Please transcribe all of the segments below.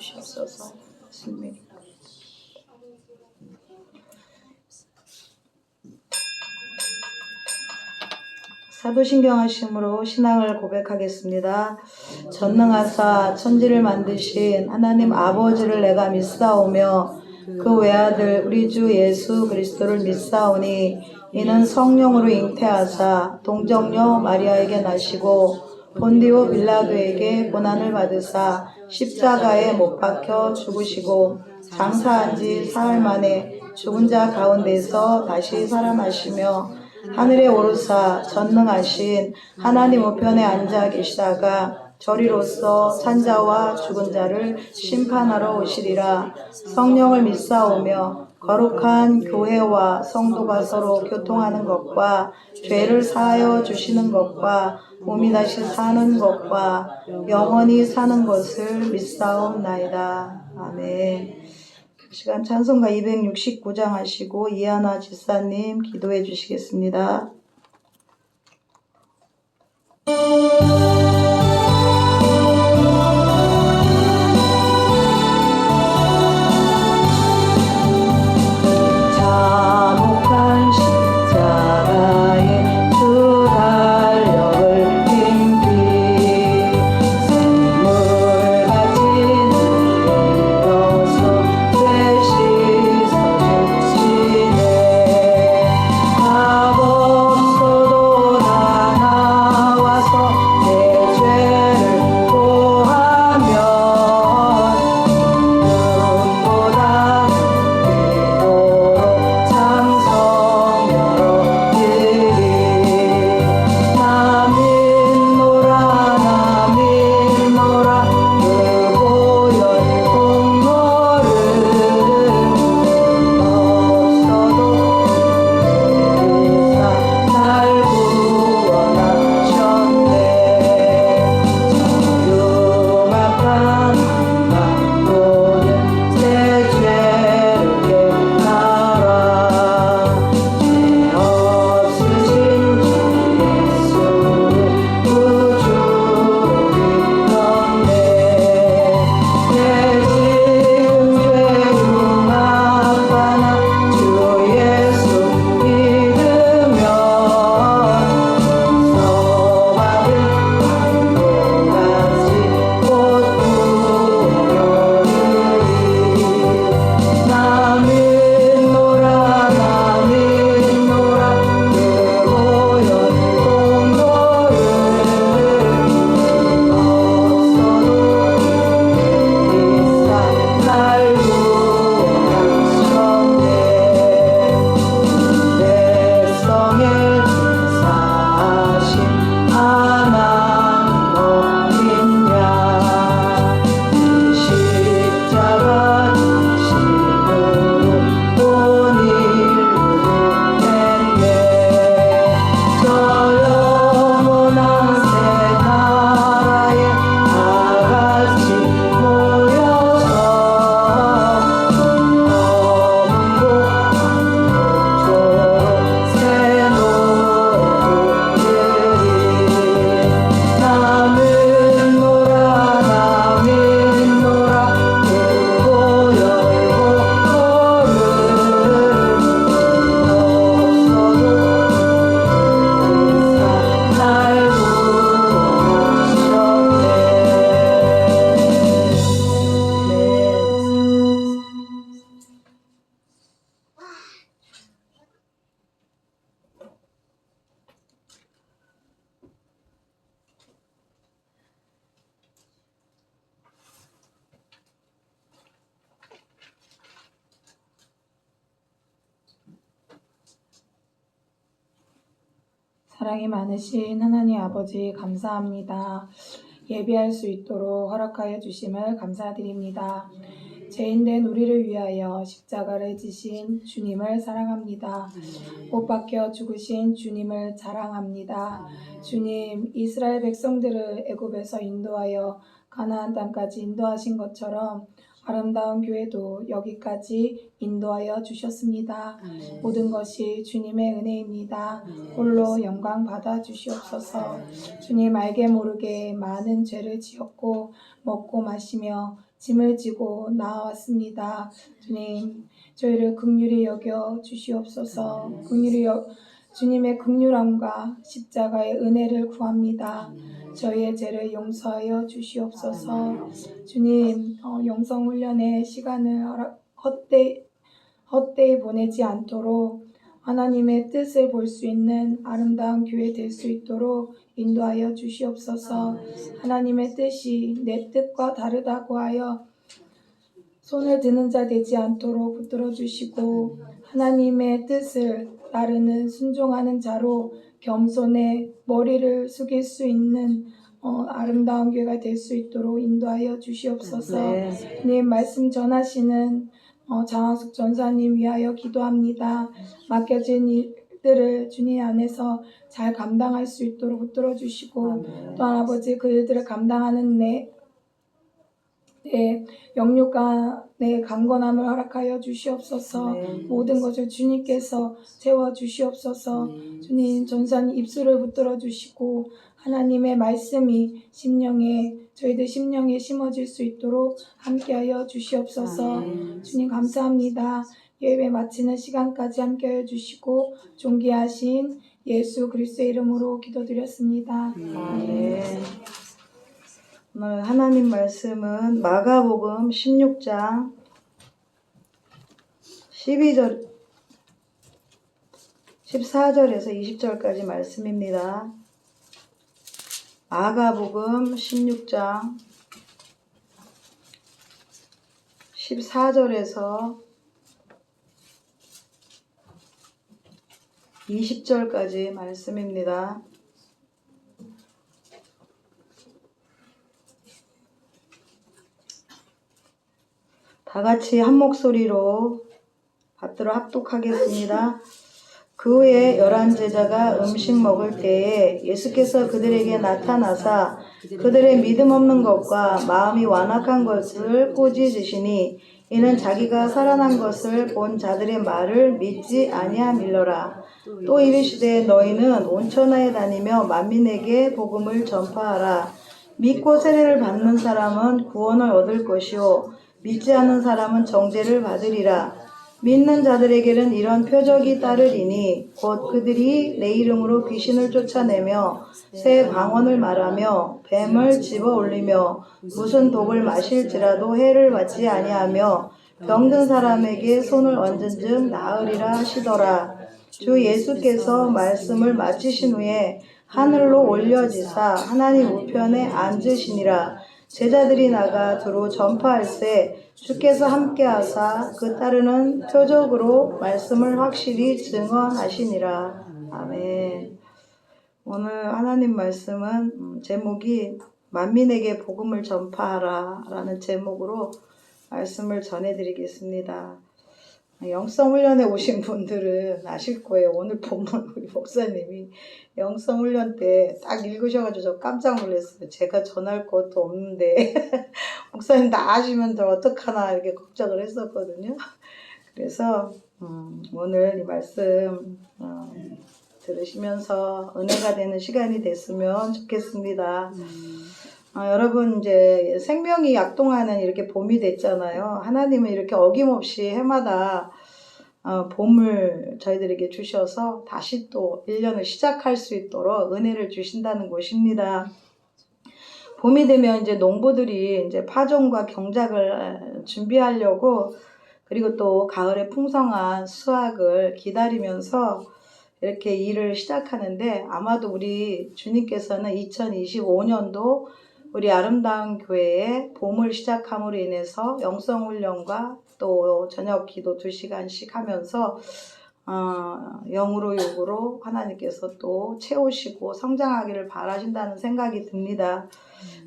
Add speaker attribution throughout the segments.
Speaker 1: 주시옵소서. 예수님의 사도신경하심으로 신앙을 고백하겠습니다. 전능하사 천지를 만드신 하나님 아버지를 내가 믿사오며 그 외아들 우리 주 예수 그리스도를 믿사오니 이는 성령으로 잉태하사 동정녀 마리아에게 나시고 본디오 빌라도에게 고난을 받으사 십자가에 못 박혀 죽으시고 장사한 지 사흘 만에 죽은 자 가운데서 다시 살아나시며 하늘에 오르사 전능하신 하나님 우편에 앉아 계시다가 저리로서 산자와 죽은 자를 심판하러 오시리라. 성령을 믿사오며 거룩한 교회와 성도가 서로 교통하는 것과 죄를 사하여 주시는 것과 몸이 다시 사는 것과 영원히 사는 것을 믿사옵나이다. 아멘. 시간 찬송가 269장 하시고 이하나 지사님 기도해 주시겠습니다. 자목한 십자가에 주 달력을 힘기 샘물같이 내려서 죄 씻어주시네. 답 없어도 나 나와서 내 죄를 고하면 눈보다 위로로 참 성령들이 나 믿노라 나 믿노라 그 보혈 공로를 없어도 그리사 날 구원하셨네. 흉악한 강도는 새 죄를 깨달아 죄 없으신 주 예수를 구주로 믿었네. 내 지은 죄 흉악하나 주 예수 믿으면 서받을 강도같이 곧 구원하리니. 나 믿노라 나 믿노라 그 보혈 공로를 없어도 그리사 날 구원하셨네. 내 성에 사신 하나님 어린양 그 십자가 지심으로 온 인류를 냈네. 저 영원한 새 나라에 다같이 모여서 검은 곡조로 새 노래를 부르리. 나 믿노라 나 믿노라 그 보혈 공로를 없어도 그리사 날
Speaker 2: 사랑이 많으신 하나님 아버지 감사합니다. 예배할 수 있도록 허락하여 주심을 감사드립니다. 죄인된 우리를 위하여 십자가를 지신 주님을 사랑합니다. 못 박혀 죽으신 주님을 자랑합니다. 주님, 이스라엘 백성들을 애굽에서 인도하여 가나안 땅까지 인도하신 것처럼 아름다운 교회도 여기까지 인도하여 주셨습니다. 모든 것이 주님의 은혜입니다. 홀로 영광 받아 주시옵소서. 주님, 알게 모르게 많은 죄를 지었고 먹고 마시며 짐을 지고 나아왔습니다. 주님, 저희를 긍휼히 여겨 주시옵소서. 주님의 긍휼함과 십자가의 은혜를 구합니다. 저희의 죄를 용서하여 주시옵소서. 주님, 영성훈련의 시간을 헛되이 보내지 않도록 하나님의 뜻을 볼 수 있는 아름다운 교회 될 수 있도록 인도하여 주시옵소서. 하나님의 뜻이 내 뜻과 다르다고 하여 손을 드는 자 되지 않도록 붙들어 주시고, 하나님의 뜻을 따르는 순종하는 자로 겸손에 머리를 숙일 수 있는 아름다운 교회가 될 수 있도록 인도하여 주시옵소서. 주님 말씀 전하시는 장하숙 전사님 위하여 기도합니다. 맡겨진 일들을 주님 안에서 잘 감당할 수 있도록 붙들어 주시고, 또한 아버지 그 일들을 감당하는 내 영육과 내 강건함을 허락하여 주시옵소서. 모든 것을 주님께서 채워 주시옵소서. 주님, 전사님 입술을 붙들어 주시고 하나님의 말씀이 저희들 심령에 심어질 수 있도록 함께하여 주시옵소서. 주님 감사합니다. 예배 마치는 시간까지 함께하여 주시고 존귀하신 예수 그리스도의 이름으로 기도드렸습니다.
Speaker 1: 아멘. 오늘 하나님 말씀은 마가복음 16장 14절에서 20절까지 말씀입니다. 마가복음 16장 14절에서 20절까지 말씀입니다. 다 같이 한 목소리로 받들어 합독하겠습니다. 그 후에 11 제자가 음식 먹을 때에 예수께서 그들에게 나타나사 그들의 믿음 없는 것과 마음이 완악한 것을 꾸짖으시니 이는 자기가 살아난 것을 본 자들의 말을 믿지 아니함일러라. 또 이르시되 너희는 온 천하에 다니며 만민에게 복음을 전파하라. 믿고 세례를 받는 사람은 구원을 얻을 것이요 믿지 않는 사람은 정죄를 받으리라. 믿는 자들에게는 이런 표적이 따르리니 곧 그들이 내 이름으로 귀신을 쫓아내며 새 방언을 말하며 뱀을 집어 올리며 무슨 독을 마실지라도 해를 받지 아니하며 병든 사람에게 손을 얹은즉 나으리라 하시더라. 주 예수께서 말씀을 마치신 후에 하늘로 올려지사 하나님 우편에 앉으시니라. 제자들이 나가 두루 전파할세 주께서 함께하사 그 따르는 표적으로 말씀을 확실히 증언하시니라. 아멘. 오늘 하나님 말씀은 제목이 만민에게 복음을 전파하라 라는 제목으로 말씀을 전해드리겠습니다. 영성훈련에 오신 분들은 아실 거예요. 오늘 본문 우리 목사님이 영성훈련 때 딱 읽으셔가지고 저 깜짝 놀랐어요. 제가 전할 것도 없는데 목사님 다 아시면 저 어떡하나 이렇게 걱정을 했었거든요. 그래서 오늘 이 말씀 들으시면서 은혜가 되는 시간이 됐으면 좋겠습니다. 여러분 이제 생명이 약동하는 이렇게 봄이 됐잖아요. 하나님은 이렇게 어김없이 해마다 봄을 저희들에게 주셔서 다시 또 1년을 시작할 수 있도록 은혜를 주신다는 것입니다. 봄이 되면 이제 농부들이 이제 파종과 경작을 준비하려고 그리고 또 가을에 풍성한 수확을 기다리면서 이렇게 일을 시작하는데 아마도 우리 주님께서는 2025년도 우리 아름다운 교회에 봄을 시작함으로 인해서 영성훈련과 또 저녁 기도 2시간씩 하면서 영으로 육으로 하나님께서 또 채우시고 성장하기를 바라신다는 생각이 듭니다.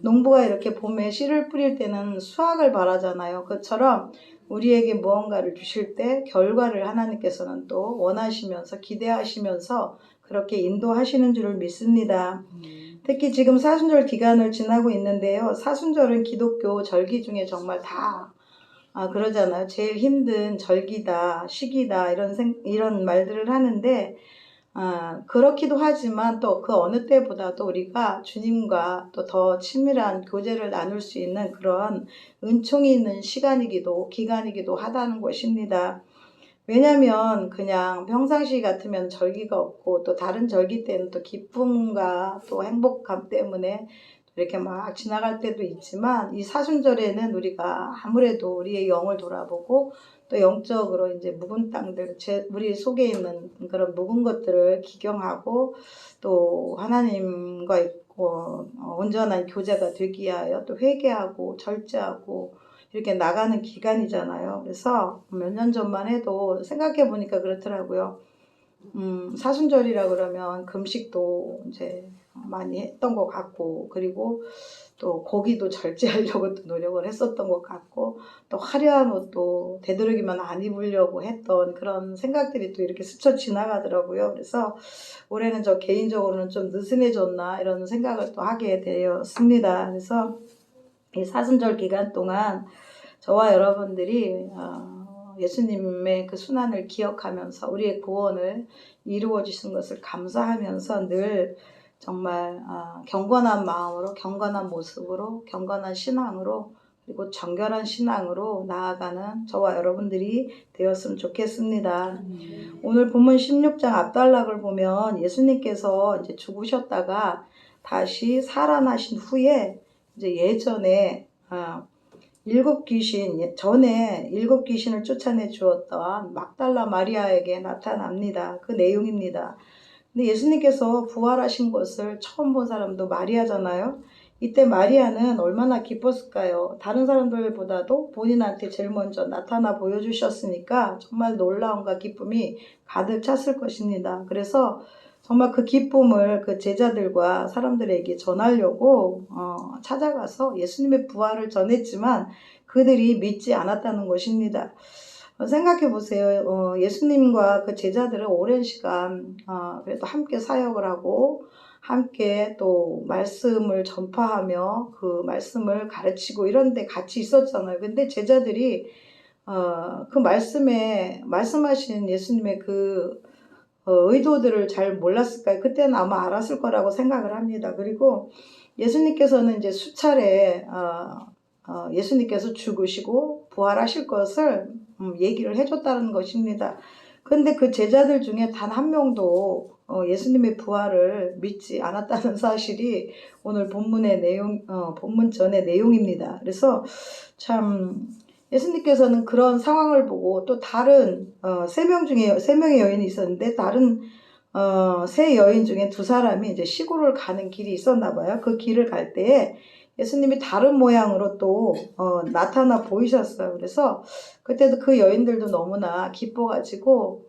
Speaker 1: 농부가 이렇게 봄에 씨를 뿌릴 때는 수확을 바라잖아요. 그처럼 우리에게 무언가를 주실 때 결과를 하나님께서는 또 원하시면서 기대하시면서 그렇게 인도하시는 줄을 믿습니다. 특히 지금 사순절 기간을 지나고 있는데요. 사순절은 기독교 절기 중에 정말 다 그러잖아요. 제일 힘든 절기다, 시기다 이런 말들을 하는데 그렇기도 하지만 또 그 어느 때보다도 우리가 주님과 또 더 친밀한 교제를 나눌 수 있는 그런 은총이 있는 기간이기도 하다는 것입니다. 왜냐면 그냥 평상시 같으면 절기가 없고 또 다른 절기 때는 또 기쁨과 또 행복감 때문에 이렇게 막 지나갈 때도 있지만 이 사순절에는 우리가 아무래도 우리의 영을 돌아보고 또 영적으로 이제 묵은 땅들, 우리 속에 있는 그런 묵은 것들을 기경하고 또 하나님과 온전한 교제가 되기 위하여 또 회개하고 절제하고 이렇게 나가는 기간이잖아요. 그래서 몇 년 전만 해도 생각해 보니까 그렇더라고요. 사순절이라 그러면 금식도 이제 많이 했던 것 같고, 그리고 또 고기도 절제하려고 또 노력을 했었던 것 같고, 또 화려한 옷도 되도록이면 안 입으려고 했던 그런 생각들이 또 이렇게 스쳐 지나가더라고요. 그래서 올해는 저 개인적으로는 좀 느슨해졌나 이런 생각을 또 하게 되었습니다. 그래서 이 사순절 기간 동안 저와 여러분들이 예수님의 그 순환을 기억하면서 우리의 구원을 이루어 주신 것을 감사하면서 늘 정말 경건한 마음으로, 경건한 모습으로, 경건한 신앙으로, 그리고 정결한 신앙으로 나아가는 저와 여러분들이 되었으면 좋겠습니다. 오늘 본문 16장 앞단락을 보면 예수님께서 이제 죽으셨다가 다시 살아나신 후에 이제 예전에 전에 일곱 귀신을 쫓아내 주었던 막달라 마리아에게 나타납니다. 그 내용입니다. 근데 예수님께서 부활하신 것을 처음 본 사람도 마리아잖아요. 이때 마리아는 얼마나 기뻤을까요? 다른 사람들보다도 본인한테 제일 먼저 나타나 보여주셨으니까 정말 놀라움과 기쁨이 가득 찼을 것입니다. 그래서 정말 그 기쁨을 그 제자들과 사람들에게 전하려고 찾아가서 예수님의 부활을 전했지만 그들이 믿지 않았다는 것입니다. 생각해 보세요. 예수님과 그 제자들은 오랜 시간 그래도 함께 사역을 하고 함께 또 말씀을 전파하며 그 말씀을 가르치고 이런 데 같이 있었잖아요. 근데 제자들이 그 말씀하신 예수님의 그 의도들을 잘 몰랐을까요? 그때는 아마 알았을 거라고 생각을 합니다. 그리고 예수님께서는 이제 수차례 예수님께서 죽으시고 부활하실 것을 얘기를 해줬다는 것입니다. 그런데 그 제자들 중에 단 한 명도 예수님의 부활을 믿지 않았다는 사실이 오늘 본문 전의 내용입니다. 그래서 참 예수님께서는 그런 상황을 보고 또 다른 세 명의 여인이 있었는데 다른 세 여인 중에 두 사람이 이제 시골을 가는 길이 있었나 봐요. 그 길을 갈 때에 예수님이 다른 모양으로 또 나타나 보이셨어요. 그래서 그때도 그 여인들도 너무나 기뻐가지고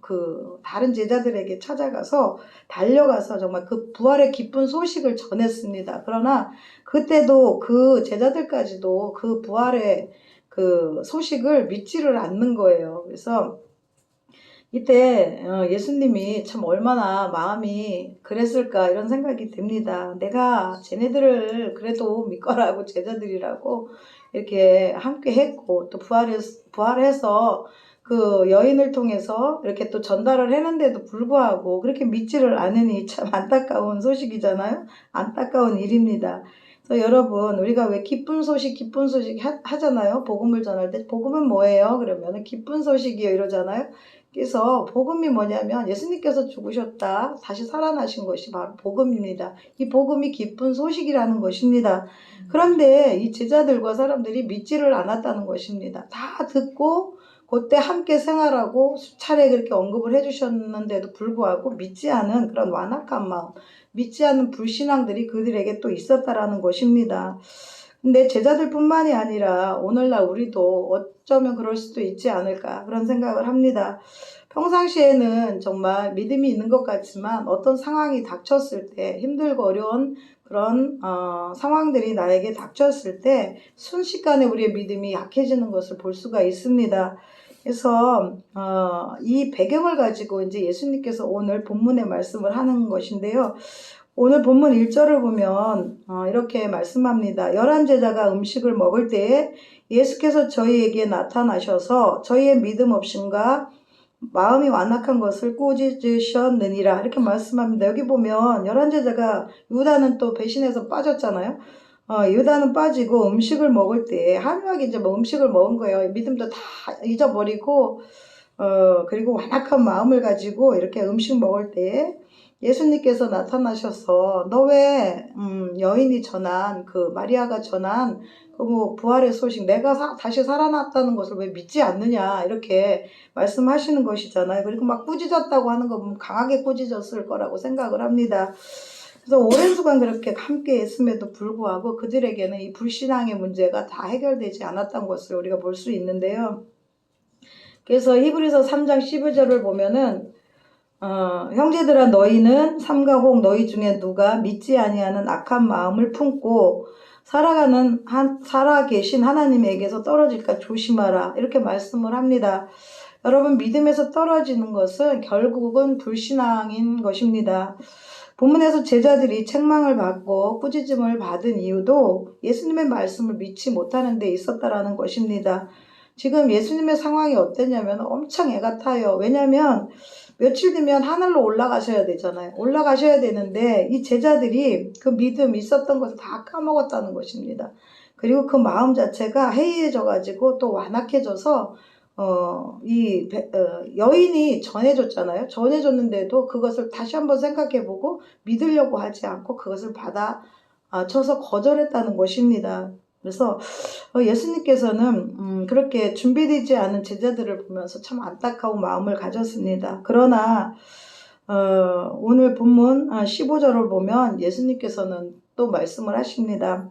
Speaker 1: 그 다른 제자들에게 찾아가서 달려가서 정말 그 부활의 기쁜 소식을 전했습니다. 그러나 그때도 그 제자들까지도 그 부활의 그 소식을 믿지를 않는 거예요. 그래서 이때 예수님이 참 얼마나 마음이 그랬을까 이런 생각이 듭니다. 내가 쟤네들을 그래도 믿거라고 제자들이라고 이렇게 함께 했고 또 부활해서 그 여인을 통해서 이렇게 또 전달을 했는데도 불구하고 그렇게 믿지를 않으니 참 안타까운 소식이잖아요. 안타까운 일입니다. 그래서 여러분 우리가 왜 기쁜 소식 하잖아요. 복음을 전할 때 복음은 뭐예요? 그러면 기쁜 소식이요 이러잖아요. 그래서 복음이 뭐냐면 예수님께서 죽으셨다 다시 살아나신 것이 바로 복음입니다. 이 복음이 기쁜 소식이라는 것입니다. 그런데 이 제자들과 사람들이 믿지를 않았다는 것입니다. 다 듣고 그때 함께 생활하고 수차례 그렇게 언급을 해주셨는데도 불구하고 믿지 않은 그런 완악한 마음, 믿지 않는 불신앙들이 그들에게 또 있었다라는 것입니다. 근데 제자들뿐만이 아니라 오늘날 우리도 어쩌면 그럴 수도 있지 않을까 그런 생각을 합니다. 평상시에는 정말 믿음이 있는 것 같지만 어떤 상황이 닥쳤을 때 힘들고 어려운 그런 상황들이 나에게 닥쳤을 때 순식간에 우리의 믿음이 약해지는 것을 볼 수가 있습니다. 그래서 이 배경을 가지고 이제 예수님께서 오늘 본문의 말씀을 하는 것인데요. 오늘 본문 1절을 보면 이렇게 말씀합니다. 11제자가 음식을 먹을 때에 예수께서 저희에게 나타나셔서 저희의 믿음 없음과 마음이 완악한 것을 꾸짖으셨느니라 이렇게 말씀합니다. 여기 보면 11제자가 유다는 또 배신해서 빠졌잖아요. 유다는 빠지고 음식을 먹을 때 한유하게 이제 뭐 음식을 먹은 거예요. 믿음도 다 잊어버리고 그리고 완악한 마음을 가지고 이렇게 음식 먹을 때 예수님께서 나타나셔서 너 왜 여인이 전한 그 마리아가 전한 그 뭐 부활의 소식 내가 다시 살아났다는 것을 왜 믿지 않느냐 이렇게 말씀하시는 것이잖아요. 그리고 막 꾸짖었다고 하는 거 보면 강하게 꾸짖었을 거라고 생각을 합니다. 그래서 오랜 시간 그렇게 함께 했음에도 불구하고 그들에게는 이 불신앙의 문제가 다 해결되지 않았던 것을 우리가 볼 수 있는데요. 그래서 히브리서 3장 12절을 보면은 형제들아 너희는 삼가 혹 너희 중에 누가 믿지 아니하는 악한 마음을 품고 살아 계신 하나님에게서 떨어질까 조심하라 이렇게 말씀을 합니다. 여러분 믿음에서 떨어지는 것은 결국은 불신앙인 것입니다. 본문에서 제자들이 책망을 받고 꾸짖음을 받은 이유도 예수님의 말씀을 믿지 못하는 데 있었다라는 것입니다. 지금 예수님의 상황이 어땠냐면 엄청 애가 타요. 왜냐하면 며칠 뒤면 하늘로 올라가셔야 되잖아요. 올라가셔야 되는데 이 제자들이 그 믿음 있었던 것을 다 까먹었다는 것입니다. 그리고 그 마음 자체가 해이해져 가지고 또 완악해져서 여인이 전해줬잖아요. 전해줬는데도 그것을 다시 한번 생각해보고 믿으려고 하지 않고 그것을 받아쳐서 거절했다는 것입니다. 그래서 예수님께서는 그렇게 준비되지 않은 제자들을 보면서 참 안타까운 마음을 가졌습니다. 그러나 오늘 본문 15절을 보면 예수님께서는 또 말씀을 하십니다.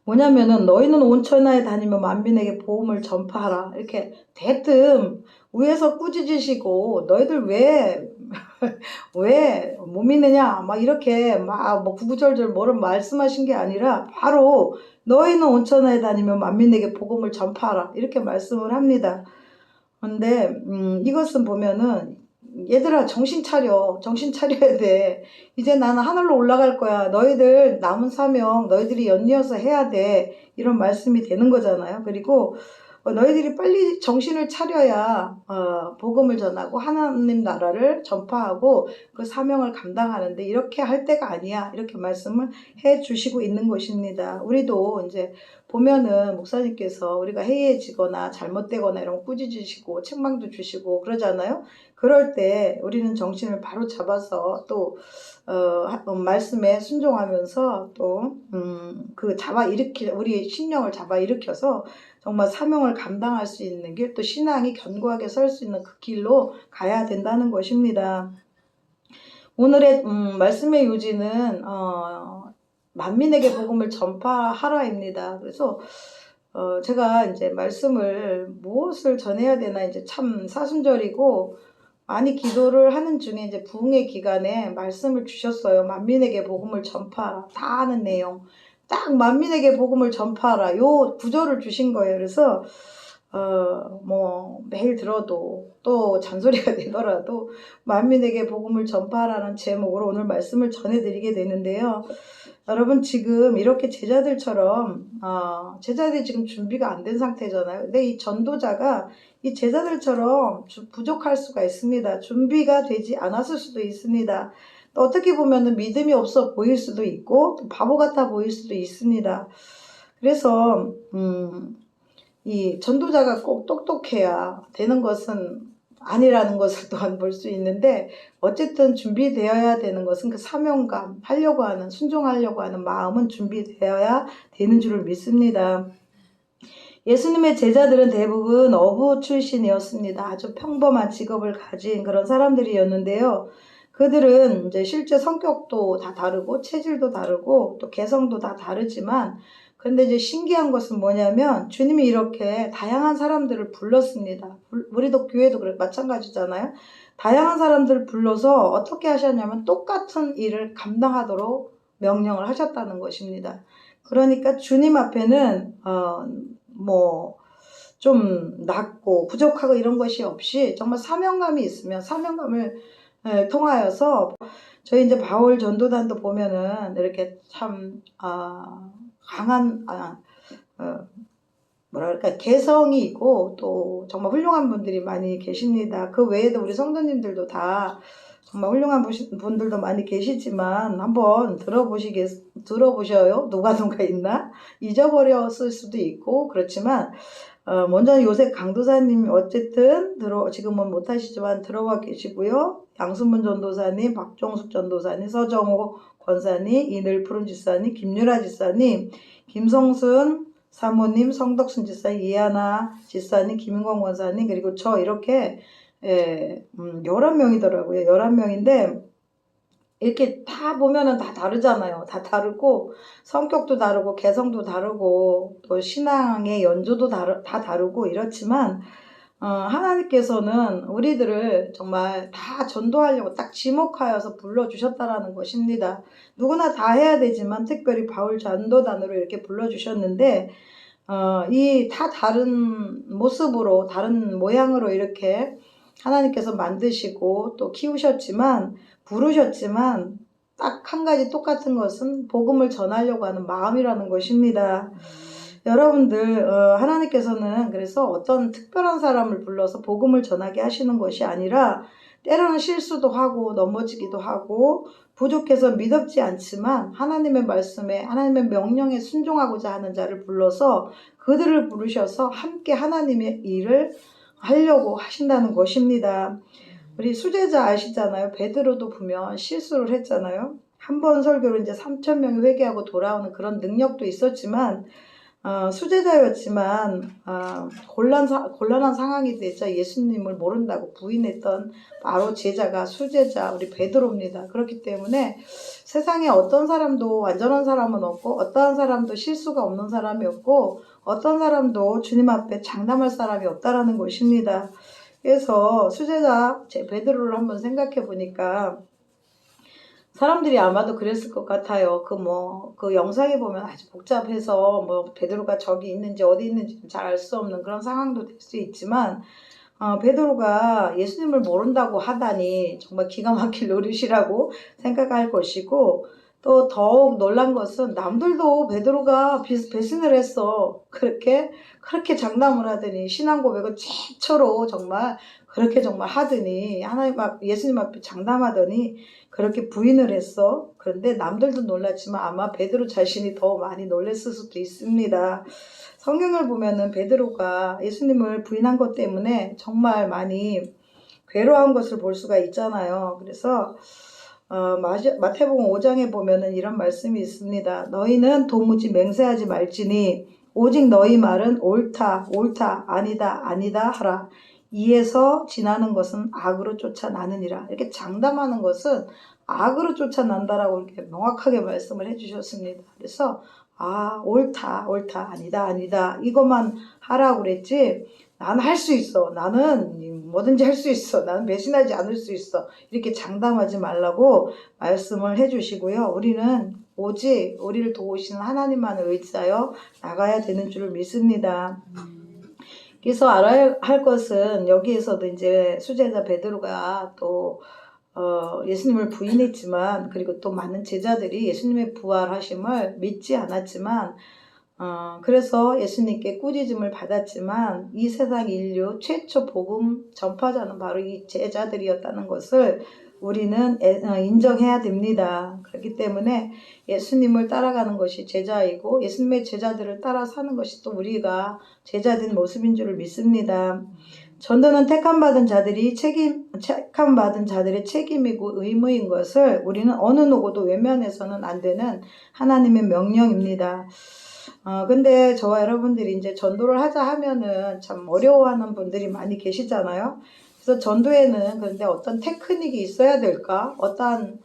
Speaker 1: 뭐냐면은 너희는 온 천하에 다니며 만민에게 복음을 전파하라. 이렇게 대뜸 위에서 꾸짖으시고 너희들 왜 못 믿느냐 막 이렇게 막 뭐 구구절절 뭐를 말씀하신 게 아니라 바로 너희는 온 천하에 다니며 만민에게 복음을 전파하라 이렇게 말씀을 합니다. 근데 이것은 보면은 얘들아 정신 차려야 돼. 이제 나는 하늘로 올라갈 거야. 너희들 남은 사명 너희들이 연이어서 해야 돼. 이런 말씀이 되는 거잖아요. 그리고 너희들이 빨리 정신을 차려야 복음을 전하고 하나님 나라를 전파하고 그 사명을 감당하는데 이렇게 할 때가 아니야. 이렇게 말씀을 해 주시고 있는 것입니다. 우리도 이제 보면은 목사님께서 우리가 해이해지거나 잘못되거나 이런 꾸짖으시고 책망도 주시고 그러잖아요. 그럴 때 우리는 정신을 바로 잡아서 또 말씀에 순종하면서 또 그 우리 심령을 잡아 일으켜서 정말 사명을 감당할 수 있는 길, 또 신앙이 견고하게 설 수 있는 그 길로 가야 된다는 것입니다. 오늘의 말씀의 요지는 만민에게 복음을 전파하라입니다. 그래서 제가 이제 말씀을 무엇을 전해야 되나 이제 참 사순절이고 많이 기도를 하는 중에 이제 부흥의 기간에 말씀을 주셨어요. 만민에게 복음을 전파하라. 다 아는 내용. 딱 만민에게 복음을 전파하라. 요 구절을 주신 거예요. 그래서 뭐 매일 들어도 또 잔소리가 되더라도 만민에게 복음을 전파하라는 제목으로 오늘 말씀을 전해드리게 되는데요. 여러분 지금 이렇게 제자들처럼 제자들이 지금 준비가 안 된 상태잖아요. 근데 이 전도자가 이 제자들처럼 부족할 수가 있습니다. 준비가 되지 않았을 수도 있습니다. 또 어떻게 보면은 믿음이 없어 보일 수도 있고 또 바보 같아 보일 수도 있습니다. 그래서 이 전도자가 꼭 똑똑해야 되는 것은 아니라는 것을 또한 볼 수 있는데 어쨌든 준비되어야 되는 것은 그 사명감, 하려고 하는, 순종하려고 하는 마음은 준비되어야 되는 줄을 믿습니다. 예수님의 제자들은 대부분 어부 출신이었습니다. 아주 평범한 직업을 가진 그런 사람들이었는데요. 그들은 이제 실제 성격도 다 다르고 체질도 다르고 또 개성도 다 다르지만 근데 이제 신기한 것은 뭐냐면 주님이 이렇게 다양한 사람들을 불렀습니다. 우리도 교회도 마찬가지잖아요. 다양한 사람들을 불러서 어떻게 하셨냐면 똑같은 일을 감당하도록 명령을 하셨다는 것입니다. 그러니까 주님 앞에는 뭐 좀 낮고 부족하고 이런 것이 없이 정말 사명감이 있으면 사명감을 통하여서 저희 이제 바울 전도단도 보면은 이렇게 참 강한 뭐랄까 개성이 있고 또 정말 훌륭한 분들이 많이 계십니다. 그 외에도 우리 성도님들도 다 정말 훌륭한 분들도 많이 계시지만 한번 들어보셔요. 누가 있나? 잊어버렸을 수도 있고 그렇지만 먼저 요새 강도사님 어쨌든 지금은 못하시지만 들어와 계시고요. 양순문 전도사님, 박종숙 전도사님, 서정호 권사님, 이늘푸른 지사님, 김유라 지사님, 김성순 사모님, 성덕순 지사님, 이하나 지사님, 김인권 권사님, 그리고 저 이렇게 11명이더라고요. 11명인데 이렇게 다 보면은 다 다르잖아요. 다 다르고 성격도 다르고 개성도 다르고 또 신앙의 연조도 다 다르고 이렇지만 하나님께서는 우리들을 정말 다 전도하려고 딱 지목하여서 불러주셨다라는 것입니다. 누구나 다 해야 되지만 특별히 바울 전도단으로 이렇게 불러주셨는데 이 다 다른 모습으로 다른 모양으로 이렇게 하나님께서 만드시고 또 키우셨지만 부르셨지만 딱 한 가지 똑같은 것은 복음을 전하려고 하는 마음이라는 것입니다. 여러분들 하나님께서는 그래서 어떤 특별한 사람을 불러서 복음을 전하게 하시는 것이 아니라 때로는 실수도 하고 넘어지기도 하고 부족해서 믿었지 않지만 하나님의 말씀에 하나님의 명령에 순종하고자 하는 자를 불러서 그들을 부르셔서 함께 하나님의 일을 하려고 하신다는 것입니다. 우리 수제자 아시잖아요. 베드로도 보면 실수를 했잖아요. 한 번 설교로 이제 3,000명이 회개하고 돌아오는 그런 능력도 있었지만 수제자였지만 곤란한 상황이 되자 예수님을 모른다고 부인했던 바로 제자가 수제자 우리 베드로입니다. 그렇기 때문에 세상에 어떤 사람도 완전한 사람은 없고 어떠한 사람도 실수가 없는 사람이 없고 어떤 사람도 주님 앞에 장담할 사람이 없다라는 것입니다. 그래서 수제자 제 베드로를 한번 생각해 보니까 사람들이 아마도 그랬을 것 같아요. 그 영상에 보면 아주 복잡해서 베드로가 저기 있는지 어디 있는지 잘 알 수 없는 그런 상황도 될 수 있지만 베드로가 예수님을 모른다고 하다니 정말 기가 막힐 노릇이라고 생각할 것이고 또 더욱 놀란 것은 남들도 베드로가 배신을 했어. 그렇게 장담을 하더니 신앙 고백을 최초로 정말 그렇게 정말 하더니 예수님 앞에 장담하더니 그렇게 부인을 했어. 그런데 남들도 놀랐지만 아마 베드로 자신이 더 많이 놀랐을 수도 있습니다. 성경을 보면은 베드로가 예수님을 부인한 것 때문에 정말 많이 괴로워한 것을 볼 수가 있잖아요. 그래서 마태복음 5장에 보면은 이런 말씀이 있습니다. 너희는 도무지 맹세하지 말지니 오직 너희 말은 옳다 아니다 하라. 이에서 지나는 것은 악으로 쫓아나느니라. 이렇게 장담하는 것은 악으로 쫓아난다라고 이렇게 명확하게 말씀을 해주셨습니다. 그래서 옳다 아니다 이것만 하라고 그랬지 나는 할 수 있어. 나는 뭐든지 할 수 있어. 나는 배신하지 않을 수 있어. 이렇게 장담하지 말라고 말씀을 해주시고요. 우리는 오직 우리를 도우시는 하나님만을 의지하여 나가야 되는 줄을 믿습니다. 그래서 알아야 할 것은 여기에서도 이제 수제자 베드로가 또 예수님을 부인했지만 그리고 또 많은 제자들이 예수님의 부활하심을 믿지 않았지만 그래서 예수님께 꾸짖음을 받았지만 이 세상 인류 최초 복음 전파자는 바로 이 제자들이었다는 것을 우리는 인정해야 됩니다. 그렇기 때문에 예수님을 따라가는 것이 제자이고 예수님의 제자들을 따라 사는 것이 또 우리가 제자된 모습인 줄을 믿습니다. 전도는 택함받은 자들의 책임이고 의무인 것을 우리는 어느 누구도 외면해서는 안 되는 하나님의 명령입니다. 근데 저와 여러분들이 이제 전도를 하자 하면은 참 어려워하는 분들이 많이 계시잖아요. 그래서 전도에는 그런데 어떤 테크닉이 있어야 될까? 어떠한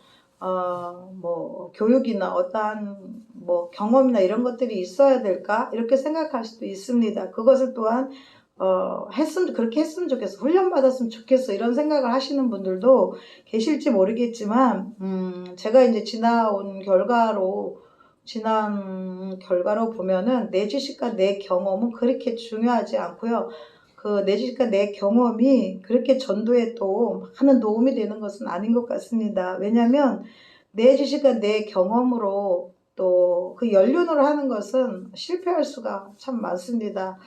Speaker 1: 교육이나 어떠한 경험이나 이런 것들이 있어야 될까? 이렇게 생각할 수도 있습니다. 그것을 또한 그렇게 했으면 좋겠어. 훈련받았으면 좋겠어. 이런 생각을 하시는 분들도 계실지 모르겠지만, 제가 이제 지난 결과로 보면은 내 지식과 내 경험은 그렇게 중요하지 않고요. 내 지식과 내 경험이 그렇게 전도에 또 많은 도움이 되는 것은 아닌 것 같습니다. 왜냐하면 내 지식과 내 경험으로 또 그 연륜으로 하는 것은 실패할 수가 참 많습니다.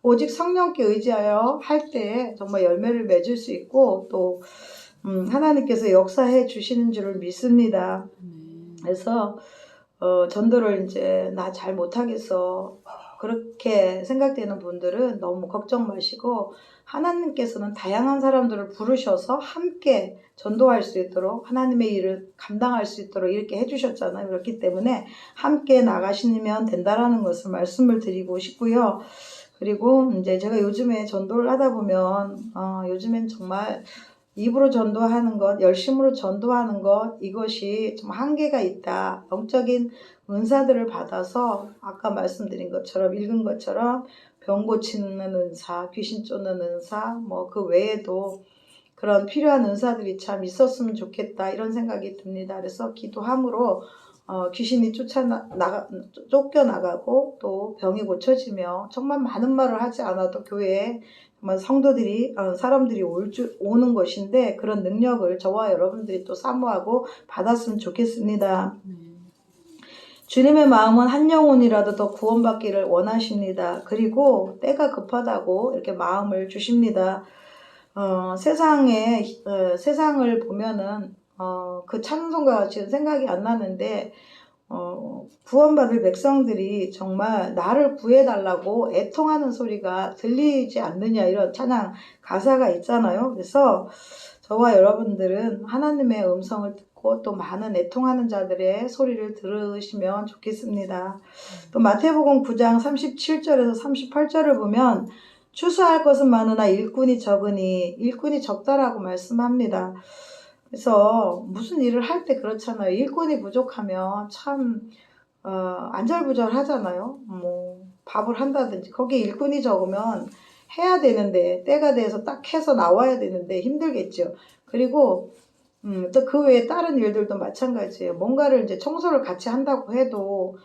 Speaker 1: 오직 성령께 의지하여 할 때 정말 열매를 맺을 수 있고 또 하나님께서 역사해 주시는 줄을 믿습니다. 그래서 전도를 이제 나 잘 못하겠어 그렇게 생각되는 분들은 너무 걱정 마시고 하나님께서는 다양한 사람들을 부르셔서 함께 전도할 수 있도록 하나님의 일을 감당할 수 있도록 이렇게 해주셨잖아요. 그렇기 때문에 함께 나가시면 된다라는 것을 말씀을 드리고 싶고요. 그리고 이제 제가 요즘에 전도를 하다 보면 요즘엔 정말 입으로 전도하는 것, 열심으로 전도하는 것, 이것이 좀 한계가 있다. 영적인 은사들을 받아서 아까 말씀드린 것처럼 읽은 것처럼 병 고치는 은사, 귀신 쫓는 은사, 뭐 그 외에도 그런 필요한 은사들이 참 있었으면 좋겠다 이런 생각이 듭니다. 그래서 기도함으로 귀신이 쫓겨나가고 또 병이 고쳐지며 정말 많은 말을 하지 않아도 교회에 정말 성도들이 사람들이 오는 것인데 그런 능력을 저와 여러분들이 또 사모하고 받았으면 좋겠습니다. 주님의 마음은 한 영혼이라도 더 구원받기를 원하십니다. 그리고 때가 급하다고 이렇게 마음을 주십니다. 세상을 보면은 그 찬송가가 지금 생각이 안 나는데 구원받을 백성들이 정말 나를 구해달라고 애통하는 소리가 들리지 않느냐 이런 찬양 가사가 있잖아요. 그래서 저와 여러분들은 하나님의 음성을 듣고 또 많은 애통하는 자들의 소리를 들으시면 좋겠습니다. 또 마태복음 9장 37절에서 38절을 보면 추수할 것은 많으나 일꾼이 적다라고 말씀합니다. 그래서 무슨 일을 할 때 그렇잖아요. 일꾼이 부족하면 참 안절부절 뭐 밥을 한다든지 거기에 일꾼이 적으면 해야 되는데 때가 돼서 딱 해서 나와야 되는데 힘들겠죠. 그리고 또 그 외에 다른 일들도 마찬가지예요. 뭔가를 이제 청소를 같이 한다고 해도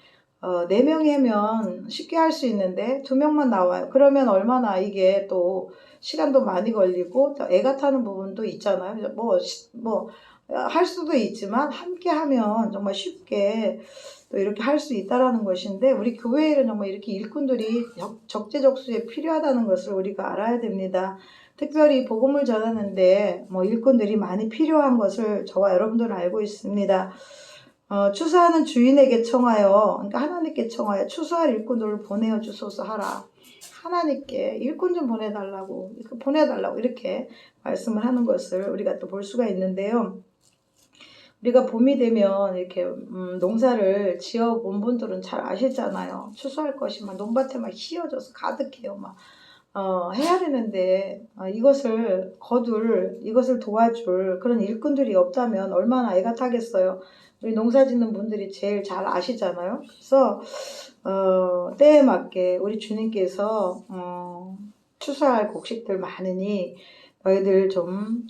Speaker 1: 4명이 하면 쉽게 할 수 있는데 2명만 나와요. 그러면 얼마나 이게 또 시간도 많이 걸리고 또 애가 타는 부분도 있잖아요. 할 수도 있지만 함께 하면 정말 쉽게 또 이렇게 할 수 있다라는 것인데 우리 교회에는 정말 이렇게 일꾼들이 적재적소에 필요하다는 것을 우리가 알아야 됩니다. 특별히 복음을 전하는데 일꾼들이 많이 필요한 것을 저와 여러분들은 알고 있습니다. 추수하는 주인에게 청하여, 그러니까 하나님께 청하여 추수할 일꾼들을 보내어 주소서 하라. 하나님께 일꾼 좀 보내달라고 이렇게 말씀을 하는 것을 우리가 또 볼 수가 있는데요. 우리가 봄이 되면 이렇게 농사를 지어 본 분들은 잘 아시잖아요. 추수할 것이 막 논밭에 막 휘어져서 가득해요. 해야 되는데 이것을 도와줄 그런 일꾼들이 없다면 얼마나 애가 타겠어요. 우리 농사 짓는 분들이 제일 잘 아시잖아요. 그래서 때에 맞게 우리 주님께서 추수할 곡식들 많으니 너희들 좀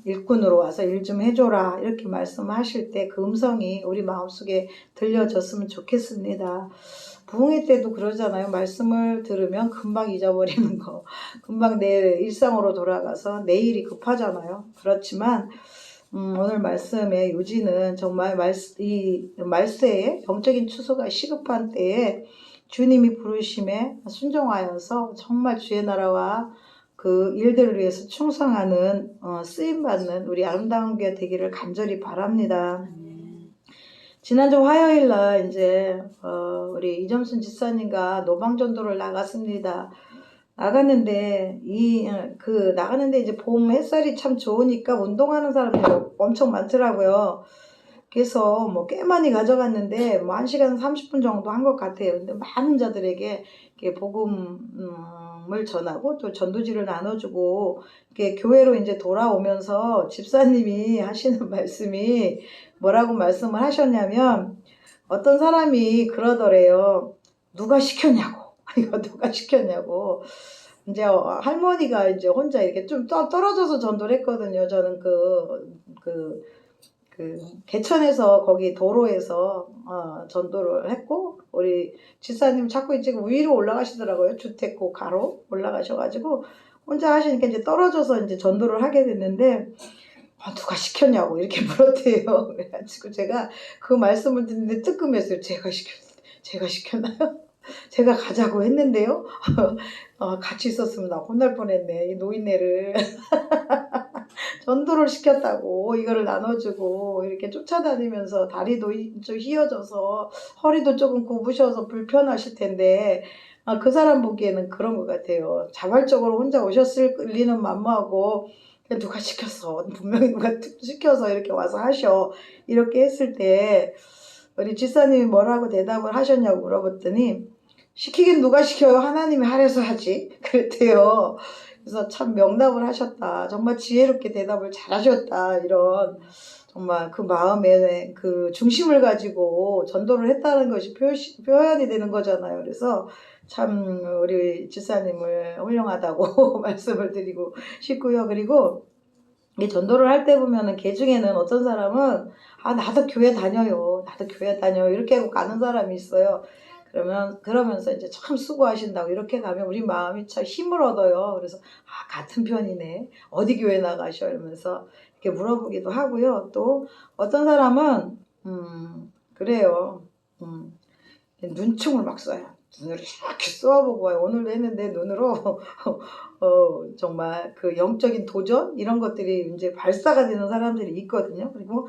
Speaker 1: 일꾼으로 와서 일 좀 해줘라 이렇게 말씀하실 때 그 음성이 우리 마음속에 들려졌으면 좋겠습니다. 부흥회 때도 그러잖아요. 말씀을 들으면 금방 잊어버리는 거. 금방 내 일상으로 돌아가서 내일이 급하잖아요. 그렇지만 오늘 말씀의 요지는 정말 이 말세에 영적인 추수가 시급한 때에 주님이 부르심에 순종하여서 정말 주의 나라와 그 일들을 위해서 충성하는 쓰임받는 우리 아름다운 교회 되기를 간절히 바랍니다. 지난주 화요일 날 이제 우리 이점순 집사님과 노방전도를 나갔습니다. 나갔는데 나가는데 이제 봄 햇살이 참 좋으니까 운동하는 사람들이 엄청 많더라고요. 그래서 꽤 많이 가져갔는데 1시간 30분 정도 한 것 같아요. 근데 많은 자들에게 이렇게 복음을 전하고 또 전도지를 나눠주고 이렇게 교회로 이제 돌아오면서 집사님이 하시는 말씀이 뭐라고 말씀을 하셨냐면 어떤 사람이 그러더래요. 누가 시켰냐고. 이거 누가 시켰냐고. 이제 할머니가 이제 혼자 이렇게 좀 떨어져서 전도를 했거든요. 저는 개천에서 거기 도로에서 전도를 했고 우리 집사님 자꾸 지금 위로 올라가시더라고요. 주택고 가로 올라가셔가지고 혼자 하시니까 이제 떨어져서 이제 전도를 하게 됐는데 누가 시켰냐고 이렇게 물었대요. 그래가지고 제가 그 말씀을 듣는데 뜨끔했어요. 제가 시켰나요? 제가 가자고 했는데요. 같이 있었으면 나 혼날 뻔했네. 이 노인네를 전도를 시켰다고 이거를 나눠주고 이렇게 쫓아다니면서 다리도 좀 휘어져서 허리도 조금 굽으셔서 불편하실 텐데 그 사람 보기에는 그런 것 같아요. 자발적으로 혼자 오셨을 리는 만무하고 누가 시켰어. 분명히 누가 시켜서 이렇게 와서 하셔. 이렇게 했을 때 우리 집사님이 뭐라고 대답을 하셨냐고 물어봤더니 시키긴 누가 시켜요? 하나님이 하래서 하지. 그랬대요. 그래서 참 명답을 하셨다. 정말 지혜롭게 대답을 잘하셨다. 이런 정말 그 마음에 그 중심을 가지고 전도를 했다는 것이 표현이 되는 거잖아요. 그래서 참 우리 집사님을 훌륭하다고 말씀을 드리고 싶고요. 그리고 이 전도를 할 때 보면은 개 중에는 어떤 사람은 나도 교회 다녀요. 나도 교회 다녀요. 이렇게 하고 가는 사람이 있어요. 그러면서 이제 참 수고하신다고 이렇게 가면 우리 마음이 참 힘을 얻어요. 그래서 같은 편이네. 어디 교회 나가셔? 이러면서 이렇게 물어보기도 하고요. 또 어떤 사람은 그래요. 눈총을 막 쏴요. 눈을 이렇게 쏘아보고 와요. 오늘도 했는데 눈으로 정말 그 영적인 도전 이런 것들이 이제 발사가 되는 사람들이 있거든요. 그리고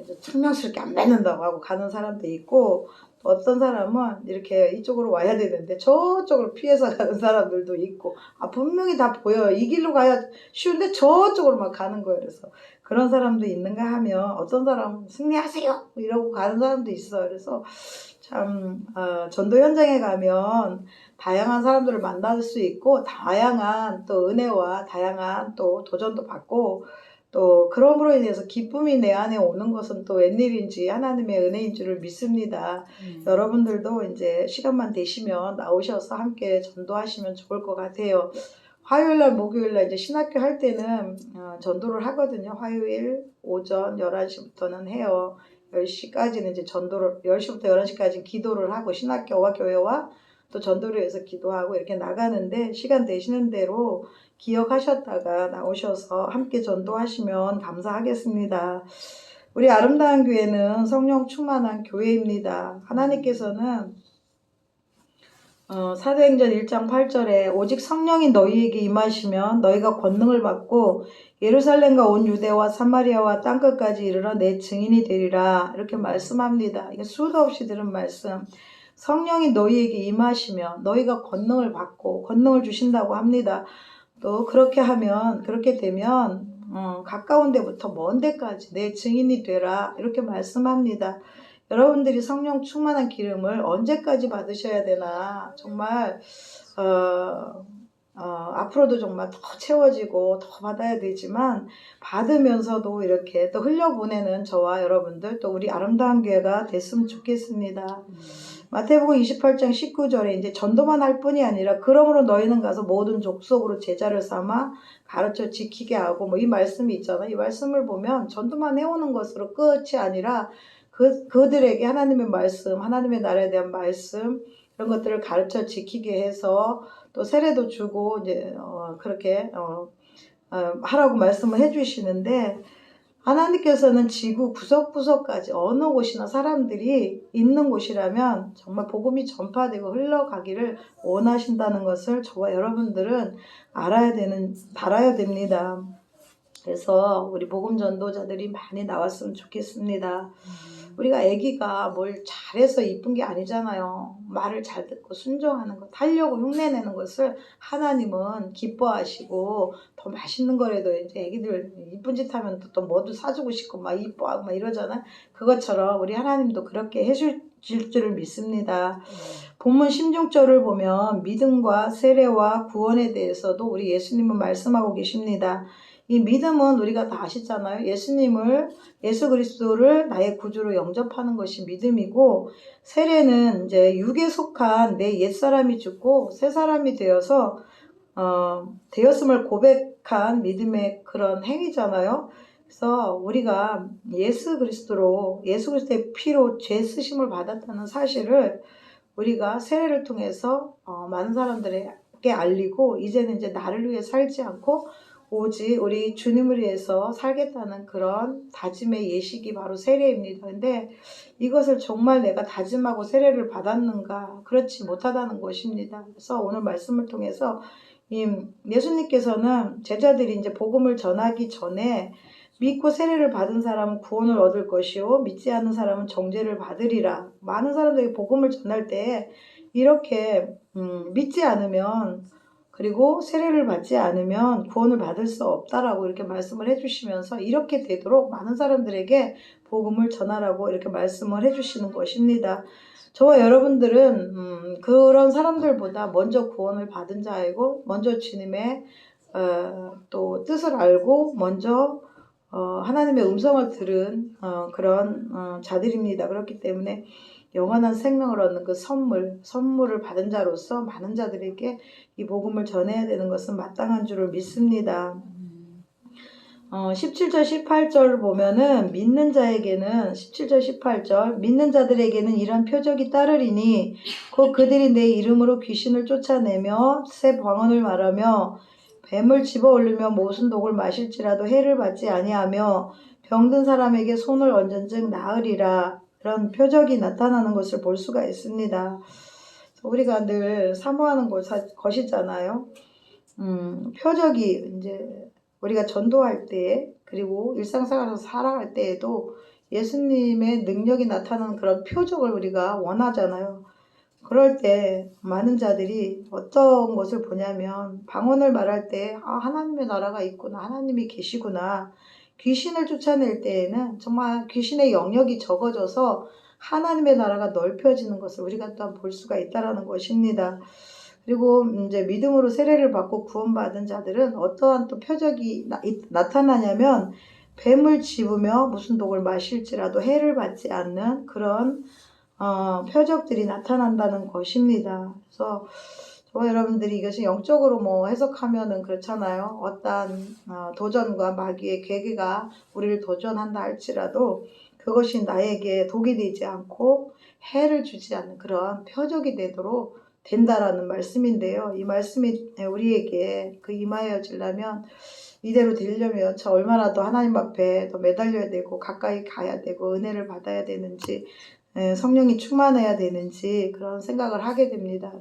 Speaker 1: 이제 청명스럽게 안 맺는다고 하고 가는 사람도 있고 또 어떤 사람은 이렇게 이쪽으로 와야 되는데 저쪽으로 피해서 가는 사람들도 있고 분명히 다 보여요. 이 길로 가야 쉬운데 저쪽으로 막 가는 거예요. 그래서 그런 사람도 있는가 하면 어떤 사람은 승리하세요 이러고 가는 사람도 있어요. 그래서 참 전도 현장에 가면 다양한 사람들을 만날 수 있고 다양한 또 은혜와 다양한 또 도전도 받고 또 그럼으로 인해서 기쁨이 내 안에 오는 것은 또 웬일인지 하나님의 은혜인 줄을 믿습니다. 여러분들도 이제 시간만 되시면 나오셔서 함께 전도하시면 좋을 것 같아요. 화요일날 목요일날 이제 신학교 할 때는 전도를 하거든요. 화요일 오전 11시부터는 해요. 10시까지는 이제 전도를 10시부터 11시까지 기도를 하고 신학교와 교회와 또 전도를 위해서 기도하고 이렇게 나가는데 시간 되시는 대로 기억하셨다가 나오셔서 함께 전도하시면 감사하겠습니다. 우리 아름다운 교회는 성령 충만한 교회입니다. 하나님께서는 사도행전 1장 8절에 오직 성령이 너희에게 임하시면 너희가 권능을 받고 예루살렘과 온 유대와 사마리아와 땅끝까지 이르러 내 증인이 되리라 이렇게 말씀합니다. 이게 수도 없이 들은 말씀. 성령이 너희에게 임하시면 너희가 권능을 받고 권능을 주신다고 합니다. 또 그렇게 되면 가까운 데부터 먼 데까지 내 증인이 되라 이렇게 말씀합니다. 여러분들이 성령 충만한 기름을 언제까지 받으셔야 되나 정말 앞으로도 정말 더 채워지고 더 받아야 되지만 받으면서도 이렇게 또 흘려보내는 저와 여러분들 또 우리 아름다운 교회가 됐으면 좋겠습니다. 마태복음 28장 19절에 이제 전도만 할 뿐이 아니라 그러므로 너희는 가서 모든 족속으로 제자를 삼아 가르쳐 지키게 하고 뭐 이 말씀이 있잖아요. 이 말씀을 보면 전도만 해오는 것으로 끝이 아니라 그들에게 하나님의 말씀, 하나님의 나라에 대한 말씀 이런 것들을 가르쳐 지키게 해서 또 세례도 주고 이제 그렇게 하라고 말씀을 해주시는데 하나님께서는 지구 구석구석까지 어느 곳이나 사람들이 있는 곳이라면 정말 복음이 전파되고 흘러가기를 원하신다는 것을 저와 여러분들은 알아야 됩니다. 그래서 우리 복음 전도자들이 많이 나왔으면 좋겠습니다. 우리가 아기가 뭘 잘해서 이쁜 게 아니잖아요. 말을 잘 듣고 순종하는 것, 하려고 흉내내는 것을 하나님은 기뻐하시고 더 맛있는 거라도 이제 아기들 이쁜 짓 하면 또 뭐도 사주고 싶고 막 이뻐하고 막 이러잖아요. 그것처럼 우리 하나님도 그렇게 해줄 줄을 믿습니다. 본문 16절을 보면 믿음과 세례와 구원에 대해서도 우리 예수님은 말씀하고 계십니다. 이 믿음은 우리가 다 아시잖아요. 예수 그리스도를 나의 구주로 영접하는 것이 믿음이고, 세례는 이제 육에 속한 내 옛사람이 죽고 새 사람이 되었음을 고백한 믿음의 그런 행위잖아요. 그래서 우리가 예수 그리스도의 피로 죄 쓰심을 받았다는 사실을 우리가 세례를 통해서 많은 사람들에게 알리고, 이제는 이제 나를 위해 살지 않고 오직 우리 주님을 위해서 살겠다는 그런 다짐의 예식이 바로 세례입니다. 근데 이것을 정말 내가 다짐하고 세례를 받았는가? 그렇지 못하다는 것입니다. 그래서 오늘 말씀을 통해서 예수님께서는 제자들이 이제 복음을 전하기 전에 믿고 세례를 받은 사람은 구원을 얻을 것이요 믿지 않는 사람은 정죄를 받으리라. 많은 사람들이 복음을 전할 때 이렇게 믿지 않으면 그리고 세례를 받지 않으면 구원을 받을 수 없다라고 이렇게 말씀을 해주시면서 이렇게 되도록 많은 사람들에게 복음을 전하라고 이렇게 말씀을 해주시는 것입니다. 저와 여러분들은 그런 사람들보다 먼저 구원을 받은 자이고 먼저 주님의 또 뜻을 알고 먼저 하나님의 음성을 들은 그런 자들입니다. 그렇기 때문에 영원한 생명을 얻는 그 선물을 받은 자로서 많은 자들에게 이 복음을 전해야 되는 것은 마땅한 줄을 믿습니다. 17절 18절을 보면은 믿는 자에게는 17절 18절 믿는 자들에게는 이런 표적이 따르리니 곧 그들이 내 이름으로 귀신을 쫓아내며 새 방언을 말하며 뱀을 집어올리며 모순 독을 마실지라도 해를 받지 아니하며 병든 사람에게 손을 얹은즉 나으리라. 이런 표적이 나타나는 것을 볼 수가 있습니다. 우리가 늘 사모하는 것이잖아요. 표적이 이제 우리가 전도할 때 그리고 일상생활에서 살아갈 때에도 예수님의 능력이 나타나는 그런 표적을 우리가 원하잖아요. 그럴 때 많은 자들이 어떤 것을 보냐면 방언을 말할 때 하나님의 나라가 있구나, 하나님이 계시구나. 귀신을 쫓아낼 때에는 정말 귀신의 영역이 적어져서 하나님의 나라가 넓혀지는 것을 우리가 또한 볼 수가 있다는 것입니다. 그리고 이제 믿음으로 세례를 받고 구원받은 자들은 어떠한 또 표적이 나타나냐면 뱀을 집으며 무슨 독을 마실지라도 해를 받지 않는 그런 표적들이 나타난다는 것입니다. 그래서 저와 여러분들이 이것이 영적으로 뭐 해석하면은 그렇잖아요. 어떠한 도전과 마귀의 계계가 우리를 도전한다 할지라도 그것이 나에게 독이 되지 않고 해를 주지 않는 그런 표적이 되도록 된다라는 말씀인데요. 이 말씀이 우리에게 임하여지려면 이대로 되려면 저 얼마나 더 하나님 앞에 더 매달려야 되고 가까이 가야 되고 은혜를 받아야 되는지 성령이 충만해야 되는지 그런 생각을 하게 됩니다.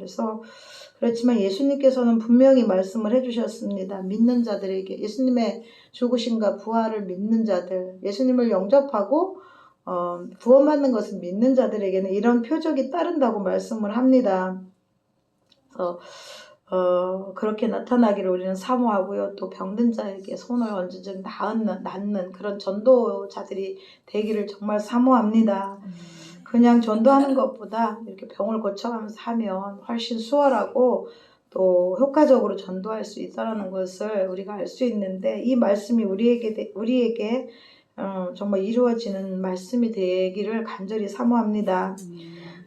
Speaker 1: 그렇지만 예수님께서는 분명히 말씀을 해주셨습니다. 믿는 자들에게 예수님의 죽으심과 부활을 믿는 자들, 예수님을 영접하고 구원받는 것을 믿는 자들에게는 이런 표적이 따른다고 말씀을 합니다. 그래서 그렇게 나타나기를 우리는 사모하고요. 또 병든 자에게 손을 얹은 낫는 그런 전도자들이 되기를 정말 사모합니다. 그냥 전도하는 것보다 이렇게 병을 고쳐가면서 하면 훨씬 수월하고 또 효과적으로 전도할 수 있다는 것을 우리가 알 수 있는데 이 말씀이 우리에게 정말 이루어지는 말씀이 되기를 간절히 사모합니다.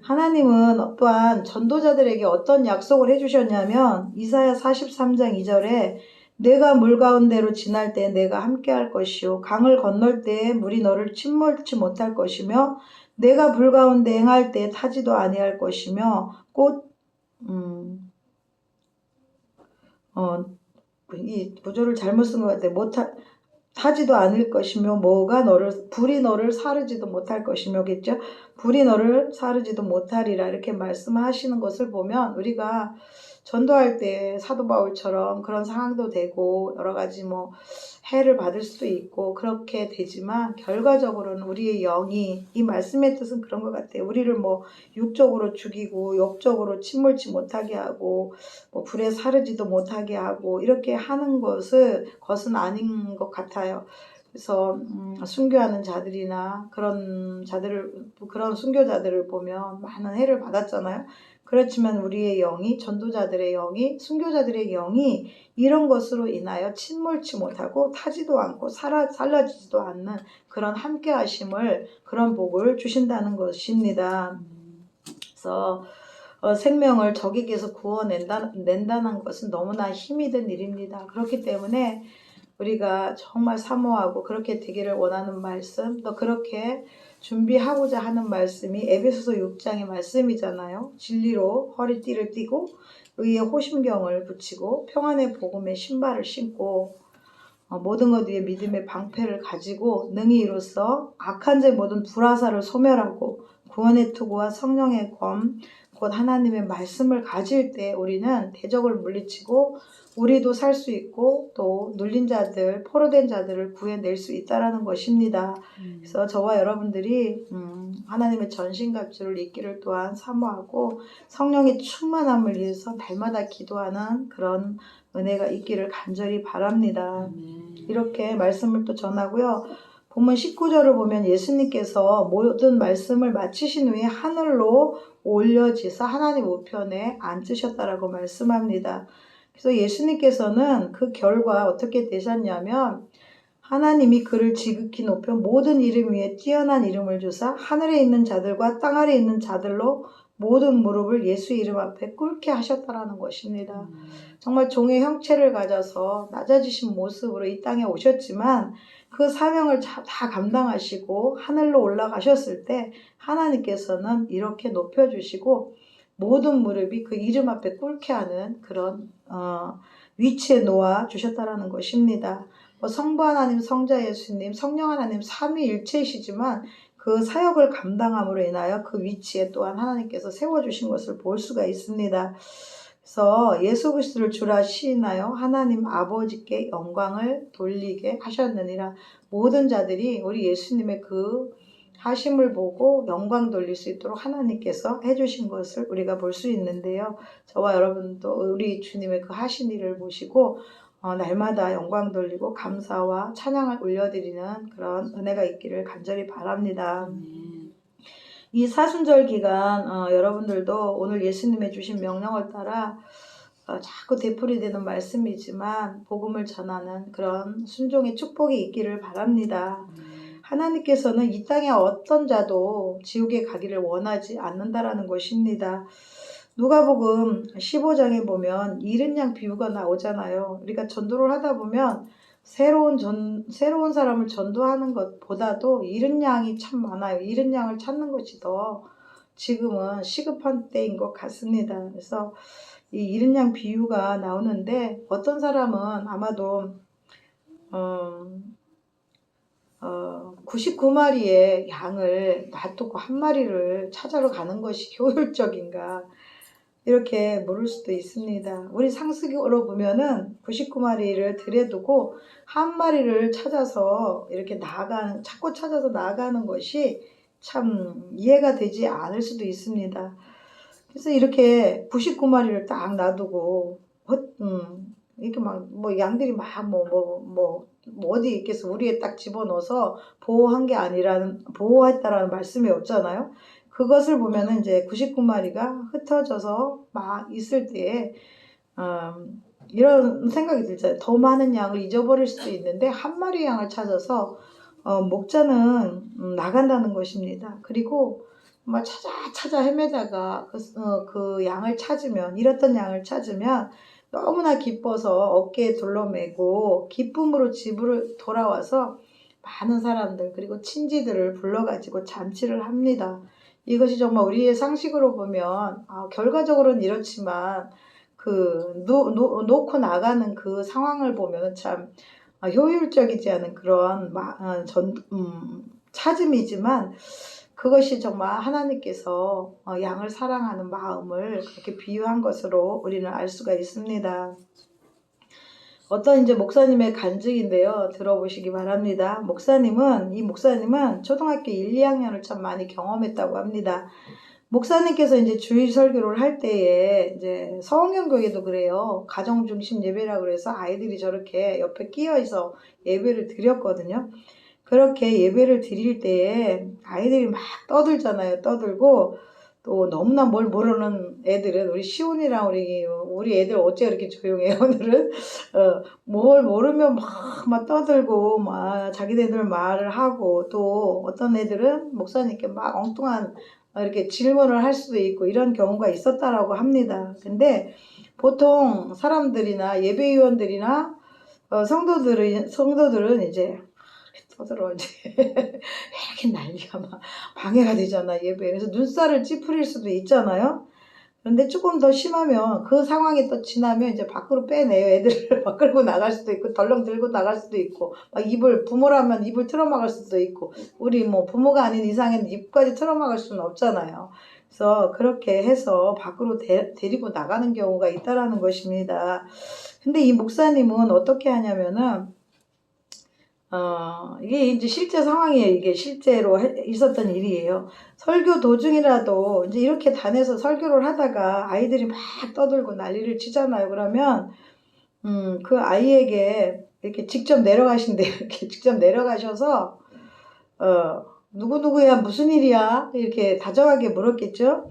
Speaker 1: 하나님은 또한 전도자들에게 어떤 약속을 해주셨냐면 이사야 43장 2절에 내가 물 가운데로 지날 때 내가 함께할 것이요 강을 건널 때 물이 너를 침몰치 못할 것이며 내가 불 가운데 행할 때 타지도 아니할 것이며 이 구조를 잘못 쓴 것 같아요. 타지도 않을 것이며 불이 너를 사르지도 못할 것이며겠죠. 불이 너를 사르지도 못하리라 이렇게 말씀하시는 것을 보면 우리가 전도할 때 사도 바울처럼 그런 상황도 되고 여러 가지 해를 받을 수도 있고 그렇게 되지만 결과적으로는 우리의 영이 이 말씀의 뜻은 그런 것 같아요. 우리를 육적으로 죽이고 영적으로 침몰치 못하게 하고 불에 사르지도 못하게 하고 이렇게 하는 것은 아닌 것 같아요. 그래서 순교하는 자들이나 그런 순교자들을 보면 많은 해를 받았잖아요. 그렇지만 우리의 영이 전도자들의 영이 순교자들의 영이 이런 것으로 인하여 침몰치 못하고 타지도 않고 살라지지도 않는 그런 함께 하심을 그런 복을 주신다는 것입니다. 그래서 생명을 적에게서 구원낸다는 것은 너무나 힘이 든 일입니다. 그렇기 때문에 우리가 정말 사모하고 그렇게 되기를 원하는 말씀, 또 그렇게 준비하고자 하는 말씀이 에베소서 6장의 말씀이잖아요. 진리로 허리띠를 띠고 의의 호심경을 붙이고 평안의 복음의 신발을 신고 모든 것 위에 믿음의 방패를 가지고 능히 이로써 악한 자 모든 불화살을 소멸하고 구원의 투구와 성령의 검, 곧 하나님의 말씀을 가질 때 우리는 대적을 물리치고 우리도 살 수 있고 또 눌린 자들, 포로된 자들을 구해낼 수 있다라는 것입니다. 그래서 저와 여러분들이 하나님의 전신갑주를 입기를 또한 사모하고 성령의 충만함을 위해서 날마다 기도하는 그런 은혜가 있기를 간절히 바랍니다. 이렇게 말씀을 또 전하고요. 본문 19절을 보면 예수님께서 모든 말씀을 마치신 후에 하늘로 올려지사 하나님 우편에 앉으셨다라고 말씀합니다. 그래서 예수님께서는 그 결과 어떻게 되셨냐면 하나님이 그를 지극히 높여 모든 이름 위에 뛰어난 이름을 주사 하늘에 있는 자들과 땅 아래에 있는 자들로 모든 무릎을 예수 이름 앞에 꿇게 하셨다라는 것입니다. 정말 종의 형체를 가져서 낮아지신 모습으로 이 땅에 오셨지만 그 사명을 다 감당하시고 하늘로 올라가셨을 때 하나님께서는 이렇게 높여주시고 모든 무릎이 그 이름 앞에 꿇게 하는 그런 위치에 놓아 주셨다라는 것입니다. 성부 하나님, 성자 예수님, 성령 하나님 삼위일체이시지만 그 사역을 감당함으로 인하여 그 위치에 또한 하나님께서 세워주신 것을 볼 수가 있습니다. 그래서 예수 그리스도를 주라 시인하여 하나님 아버지께 영광을 돌리게 하셨느니라. 모든 자들이 우리 예수님의 그 하심을 보고 영광 돌릴 수 있도록 하나님께서 해주신 것을 우리가 볼 수 있는데요. 저와 여러분도 우리 주님의 그 하신 일을 보시고 날마다 영광 돌리고 감사와 찬양을 올려드리는 그런 은혜가 있기를 간절히 바랍니다. 이 사순절 기간 여러분들도 오늘 예수님의 주신 명령을 따라 자꾸 되풀이되는 말씀이지만 복음을 전하는 그런 순종의 축복이 있기를 바랍니다. 하나님께서는 이 땅에 어떤 자도 지옥에 가기를 원하지 않는다라는 것입니다. 누가복음 15장에 보면 잃은 양 비유가 나오잖아요. 우리가 전도를 하다 보면 새로운 사람을 전도하는 것보다도 잃은 양이 참 많아요. 잃은 양을 찾는 것이 더 지금은 시급한 때인 것 같습니다. 그래서 이 잃은 양 비유가 나오는데 어떤 사람은 아마도 99마리의 양을 놔두고 한 마리를 찾아러 가는 것이 효율적인가 이렇게 물을 수도 있습니다. 우리 상식으로 보면은 99마리를 들여두고 한 마리를 찾아서 이렇게 찾고 찾아서 나아가는 것이 참 이해가 되지 않을 수도 있습니다. 그래서 이렇게 99마리를 딱 놔두고 이렇게 막 뭐 양들이 막 어디 있겠어 우리에 딱 집어넣어서 보호했다라는 말씀이 없잖아요. 그것을 보면은 이제 99마리가 흩어져서 막 있을 때에 이런 생각이 들잖아요. 더 많은 양을 잊어버릴 수도 있는데 한 마리 양을 찾아서 목자는 나간다는 것입니다. 그리고 막 찾아 헤매다가 그 양을 찾으면 잃었던 양을 찾으면 너무나 기뻐서 어깨에 둘러매고 기쁨으로 집으로 돌아와서 많은 사람들 그리고 친지들을 불러가지고 잔치를 합니다. 이것이 정말 우리의 상식으로 보면 결과적으로는 이렇지만 그 놓고 나가는 그 상황을 보면 참 효율적이지 않은 그런 찾음이지만 그것이 정말 하나님께서 양을 사랑하는 마음을 그렇게 비유한 것으로 우리는 알 수가 있습니다. 어떤 이제 목사님의 간증인데요. 들어보시기 바랍니다. 이 목사님은 초등학교 1, 2학년을 참 많이 경험했다고 합니다. 목사님께서 이제 주일 설교를 할 때에 이제 서원경교회도 그래요. 가정 중심 예배라 그래서 아이들이 저렇게 옆에 끼어서 예배를 드렸거든요. 그렇게 예배를 드릴 때에 아이들이 막 떠들잖아요. 떠들고 또 너무나 뭘 모르는 애들은 우리 시온이랑 우리 애들 어째 이렇게 조용해요 오늘은 뭘 모르면 막 떠들고 막 자기네들 말을 하고 또 어떤 애들은 목사님께 막 엉뚱한 이렇게 질문을 할 수도 있고 이런 경우가 있었다라고 합니다. 근데 보통 사람들이나 예배위원들이나 성도들은 이제 떠들어 이제 이렇게 난리가 막 방해가 되잖아 예배. 그래서 눈살을 찌푸릴 수도 있잖아요. 그런데 조금 더 심하면 그 상황이 또 지나면 이제 밖으로 빼내요. 애들을 막 끌고 나갈 수도 있고 덜렁 들고 나갈 수도 있고 막 부모라면 입을 틀어막을 수도 있고 우리 뭐 부모가 아닌 이상은 입까지 틀어막을 수는 없잖아요. 그래서 그렇게 해서 밖으로 데리고 나가는 경우가 있다라는 것입니다. 근데 이 목사님은 어떻게 하냐면은 이게 이제 실제 상황이에요. 이게 실제로 있었던 일이에요. 설교 도중이라도 이제 이렇게 단에서 설교를 하다가 아이들이 막 떠들고 난리를 치잖아요. 그러면, 그 아이에게 이렇게 직접 내려가신대요. 이렇게 직접 내려가셔서, 누구누구야, 무슨 일이야? 이렇게 다정하게 물었겠죠?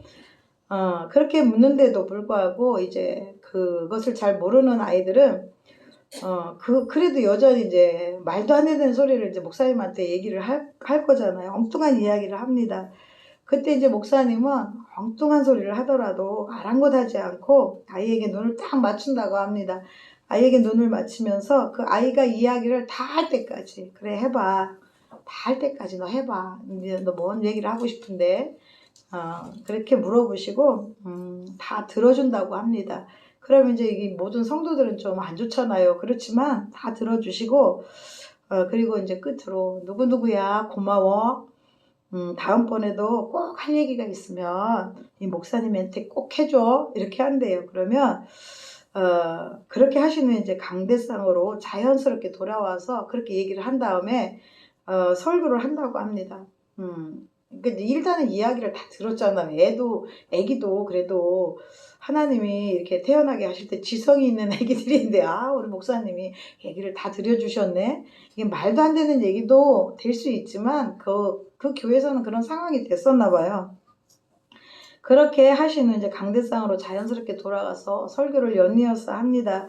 Speaker 1: 그렇게 묻는데도 불구하고 이제 그것을 잘 모르는 아이들은 그래도 여전히 이제 말도 안 되는 소리를 이제 목사님한테 얘기를 할 거잖아요. 엉뚱한 이야기를 합니다. 그때 이제 목사님은 엉뚱한 소리를 하더라도 아랑곳하지 않고 아이에게 눈을 딱 맞춘다고 합니다. 아이에게 눈을 맞추면서 그 아이가 이야기를 다 할 때까지, 그래, 해봐. 다 할 때까지 너 해봐. 이제 너 뭔 얘기를 하고 싶은데, 그렇게 물어보시고, 다 들어준다고 합니다. 그러면 이제 이 모든 성도들은 좀 안 좋잖아요. 그렇지만 다 들어주시고, 그리고 이제 끝으로, 누구누구야, 고마워. 다음번에도 꼭 할 얘기가 있으면 이 목사님한테 꼭 해줘. 이렇게 한대요. 그러면, 그렇게 하시는 이제 강대상으로 자연스럽게 돌아와서 그렇게 얘기를 한 다음에, 설교를 한다고 합니다. 그러니까 일단은 이야기를 다 들었잖아요. 애기도 그래도 하나님이 이렇게 태어나게 하실 때 지성이 있는 애기들인데, 우리 목사님이 얘기를 다 들려주셨네. 이게 말도 안 되는 얘기도 될 수 있지만, 그 교회에서는 그런 상황이 됐었나 봐요. 그렇게 하시는 이제 강대상으로 자연스럽게 돌아가서 설교를 연이어서 합니다.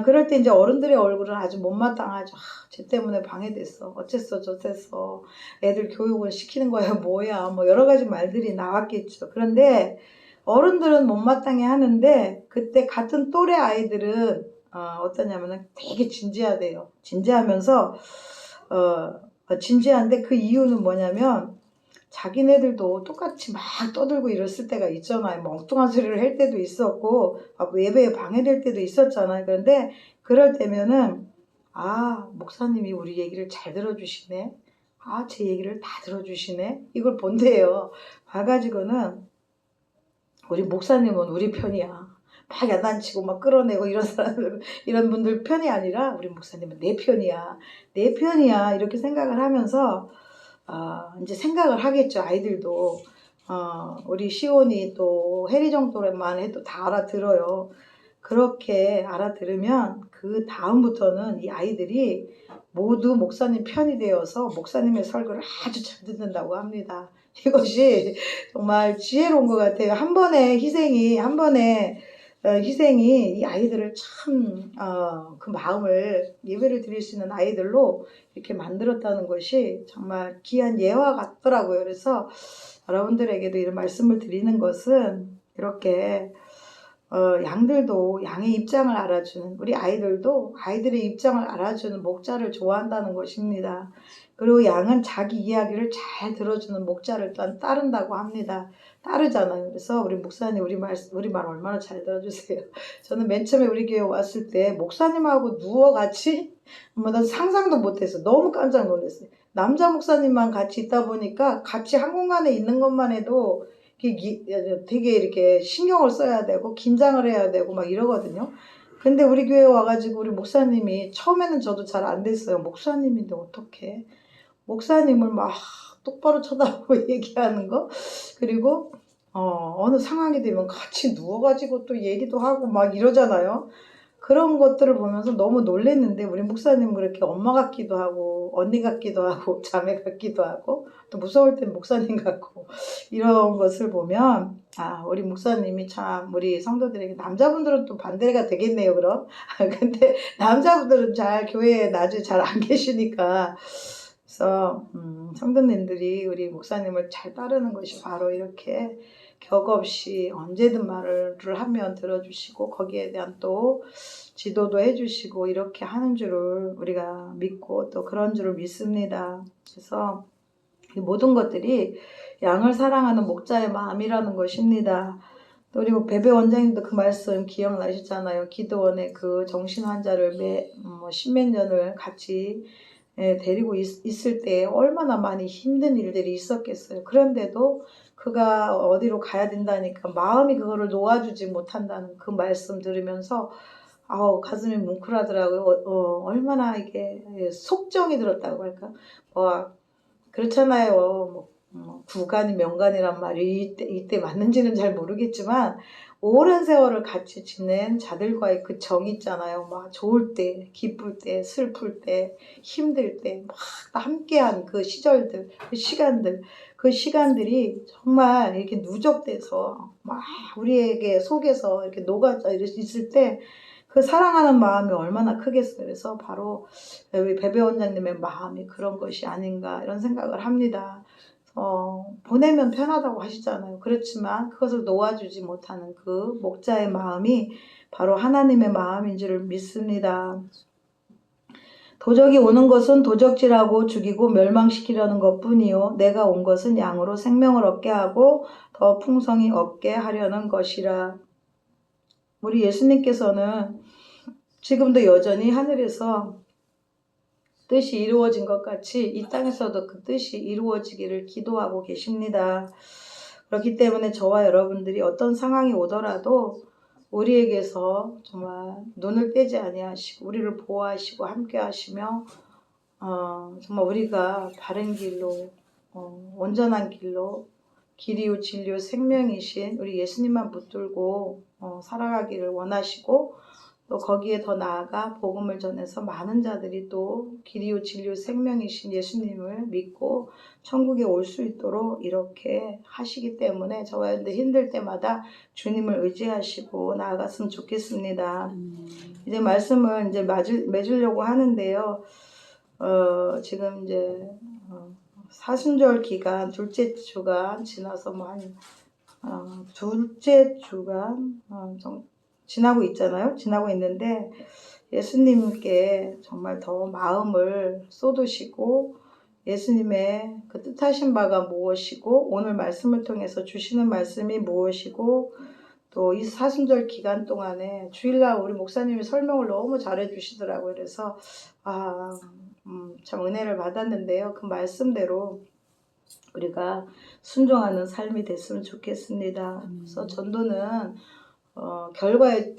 Speaker 1: 그럴 때 이제 어른들의 얼굴은 아주 못마땅하죠. 쟤 때문에 방해됐어. 어쨌어, 저쨌어. 애들 교육을 시키는 거야, 뭐야. 뭐 여러 가지 말들이 나왔겠죠. 그런데 어른들은 못마땅해 하는데 그때 같은 또래 아이들은 어떠냐면은 되게 진지하대요. 진지한데 그 이유는 뭐냐면 자기네들도 똑같이 막 떠들고 이랬을 때가 있잖아요. 뭐 엉뚱한 소리를 할 때도 있었고 예배에 방해될 때도 있었잖아요. 그런데 그럴 때면은 목사님이 우리 얘기를 잘 들어주시네. 제 얘기를 다 들어주시네. 이걸 본대요. 봐가지고는 우리 목사님은 우리 편이야. 막 야단치고 막 끌어내고 이런 분들 편이 아니라 우리 목사님은 내 편이야. 내 편이야. 이렇게 생각을 하면서 이제 생각을 하겠죠. 아이들도. 우리 시온이 또 해리 정도만 해도 다 알아들어요. 그렇게 알아들으면 그 다음부터는 이 아이들이 모두 목사님 편이 되어서 목사님의 설교를 아주 잘 듣는다고 합니다. 이것이 정말 지혜로운 것 같아요. 한 번의 희생이 이 아이들을 참, 그 마음을 예배를 드릴 수 있는 아이들로 이렇게 만들었다는 것이 정말 귀한 예화 같더라고요. 그래서 여러분들에게도 이런 말씀을 드리는 것은 이렇게 양들도 양의 입장을 알아주는, 우리 아이들도 아이들의 입장을 알아주는 목자를 좋아한다는 것입니다. 그리고 양은 자기 이야기를 잘 들어주는 목자를 따른다고 합니다. 따르잖아요. 그래서 우리 목사님 우리 말 얼마나 잘 들어주세요. 저는 맨 처음에 우리 교회 왔을 때 목사님하고 누워 같이 난 상상도 못했어요. 너무 깜짝 놀랐어요. 남자 목사님만 같이 있다 보니까 같이 한 공간에 있는 것만 해도 되게 이렇게 신경을 써야 되고 긴장을 해야 되고 막 이러거든요. 근데 우리 교회 와가지고 우리 목사님이 처음에는 저도 잘 안 됐어요. 목사님인데 어떡해. 목사님을 막 똑바로 쳐다보고 얘기하는 거. 그리고 어느 상황이 되면 같이 누워가지고 또 얘기도 하고 막 이러잖아요. 그런 것들을 보면서 너무 놀랬는데 우리 목사님은 그렇게 엄마 같기도 하고 언니 같기도 하고 자매 같기도 하고 또 무서울 땐 목사님 같고 이런 것을 보면 우리 목사님이 참 우리 성도들에게, 남자분들은 또 반대가 되겠네요. 그럼 근데 남자분들은 잘 교회에 나중에 잘 안 계시니까, 그래서 성도님들이 우리 목사님을 잘 따르는 것이 바로 이렇게 격 없이 언제든 말을 하면 들어주시고 거기에 대한 또 지도도 해주시고 이렇게 하는 줄을 우리가 믿고 또 그런 줄을 믿습니다. 그래서 이 모든 것들이 양을 사랑하는 목자의 마음이라는 것입니다. 또 그리고 베베 원장님도 그 말씀 기억나시잖아요. 기도원에 그 정신 환자를 십몇 년을 같이 데리고 있을 때 얼마나 많이 힘든 일들이 있었겠어요. 그런데도 그가 어디로 가야 된다니까 마음이 그거를 놓아주지 못한다는 그 말씀 들으면서 가슴이 뭉클하더라고요. 얼마나 이게 속정이 들었다고 할까? 그렇잖아요. 구간이 명간이란 말이 이때 맞는지는 잘 모르겠지만 오랜 세월을 같이 지낸 자들과의 그 정 있잖아요. 막 좋을 때, 기쁠 때, 슬플 때, 힘들 때 막 함께한 그 시절들, 그 시간들이 정말 이렇게 누적돼서 막 우리에게 속에서 이렇게 녹아져 있을 때 그 사랑하는 마음이 얼마나 크겠어요. 그래서 바로 우리 베베 원장님의 마음이 그런 것이 아닌가 이런 생각을 합니다. 보내면 편하다고 하시잖아요. 그렇지만 그것을 놓아주지 못하는 그 목자의 마음이 바로 하나님의 마음인 줄 믿습니다. 도적이 오는 것은 도적질하고 죽이고 멸망시키려는 것뿐이요 내가 온 것은 양으로 생명을 얻게 하고 더 풍성히 얻게 하려는 것이라. 우리 예수님께서는 지금도 여전히 하늘에서 뜻이 이루어진 것 같이 이 땅에서도 그 뜻이 이루어지기를 기도하고 계십니다. 그렇기 때문에 저와 여러분들이 어떤 상황이 오더라도 우리에게서 정말 눈을 떼지 아니하시고 우리를 보호하시고 함께 하시며 정말 우리가 바른 길로 온전한 길로 길이요 진리요 생명이신 우리 예수님만 붙들고 살아가기를 원하시고 또 거기에 더 나아가 복음을 전해서 많은 자들이 또 길이요 진리요 생명이신 예수님을 믿고 천국에 올 수 있도록 이렇게 하시기 때문에 저와 여러분들 힘들 때마다 주님을 의지하시고 나아갔으면 좋겠습니다. 이제 말씀을 이제 맺으려고 하는데요. 지금 이제 사순절 기간 둘째 주간 지나서 둘째 주간 지나고 있잖아요. 지나고 있는데 예수님께 정말 더 마음을 쏟으시고 예수님의 그 뜻하신 바가 무엇이고 오늘 말씀을 통해서 주시는 말씀이 무엇이고 또 이 사순절 기간 동안에 주일날 우리 목사님이 설명을 너무 잘해 주시더라고요. 그래서 참 은혜를 받았는데요. 그 말씀대로 우리가 순종하는 삶이 됐으면 좋겠습니다. 그래서 전도는 결과에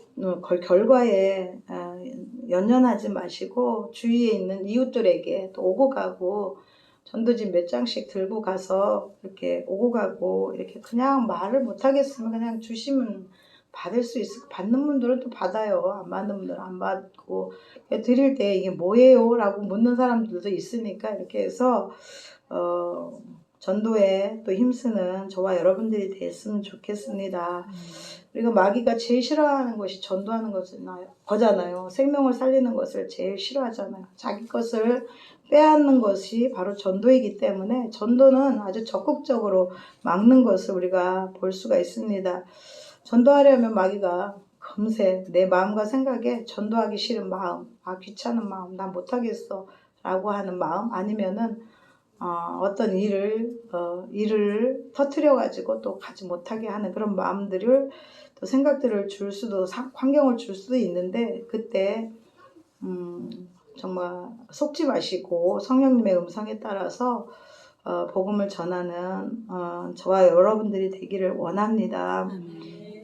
Speaker 1: 연연하지 마시고 주위에 있는 이웃들에게 또 오고 가고 전도지 몇 장씩 들고 가서 이렇게 오고 가고 이렇게 그냥 말을 못하겠으면 그냥 주시면 받을 수 있을 받는 분들은 또 받아요. 안 받는 분들은 안 받고 드릴 때 이게 뭐예요? 라고 묻는 사람들도 있으니까 이렇게 해서 전도에 또 힘쓰는 저와 여러분들이 됐으면 좋겠습니다. 우리가 마귀가 제일 싫어하는 것이 전도하는 거잖아요. 생명을 살리는 것을 제일 싫어하잖아요. 자기 것을 빼앗는 것이 바로 전도이기 때문에 전도는 아주 적극적으로 막는 것을 우리가 볼 수가 있습니다. 전도하려면 마귀가 금세 내 마음과 생각에 전도하기 싫은 마음, 귀찮은 마음, 난 못하겠어 라고 하는 마음 아니면은 어떤 일을 터뜨려 가지고 또 가지 못하게 하는 그런 마음들을 또 생각들을 줄 수도 환경을 줄 수도 있는데 그때 정말 속지 마시고 성령님의 음성에 따라서 복음을 전하는 저와 여러분들이 되기를 원합니다.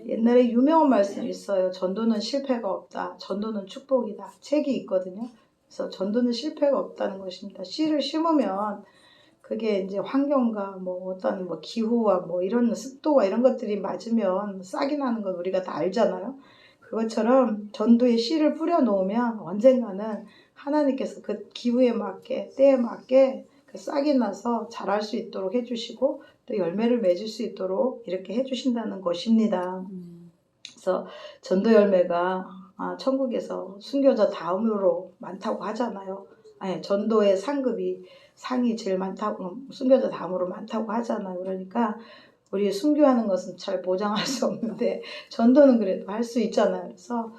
Speaker 1: 옛날에 유명한 말씀이 있어요. 전도는 실패가 없다. 전도는 축복이다. 책이 있거든요. 그래서 전도는 실패가 없다는 것입니다. 씨를 심으면 그게 이제 환경과 어떤 기후와 이런 습도와 이런 것들이 맞으면 싹이 나는 건 우리가 다 알잖아요. 그것처럼 전도에 씨를 뿌려 놓으면 언젠가는 하나님께서 그 기후에 맞게 때에 맞게 그 싹이 나서 자랄 수 있도록 해주시고 또 열매를 맺을 수 있도록 이렇게 해주신다는 것입니다. 그래서 전도 열매가 천국에서 순교자 다음으로 많다고 하잖아요. 전도의 상이 제일 많다고 순교자 다음으로 많다고 하잖아요. 그러니까 우리 순교하는 것은 잘 보장할 수 없는데 전도는 그래도 할 수 있잖아요. 그래서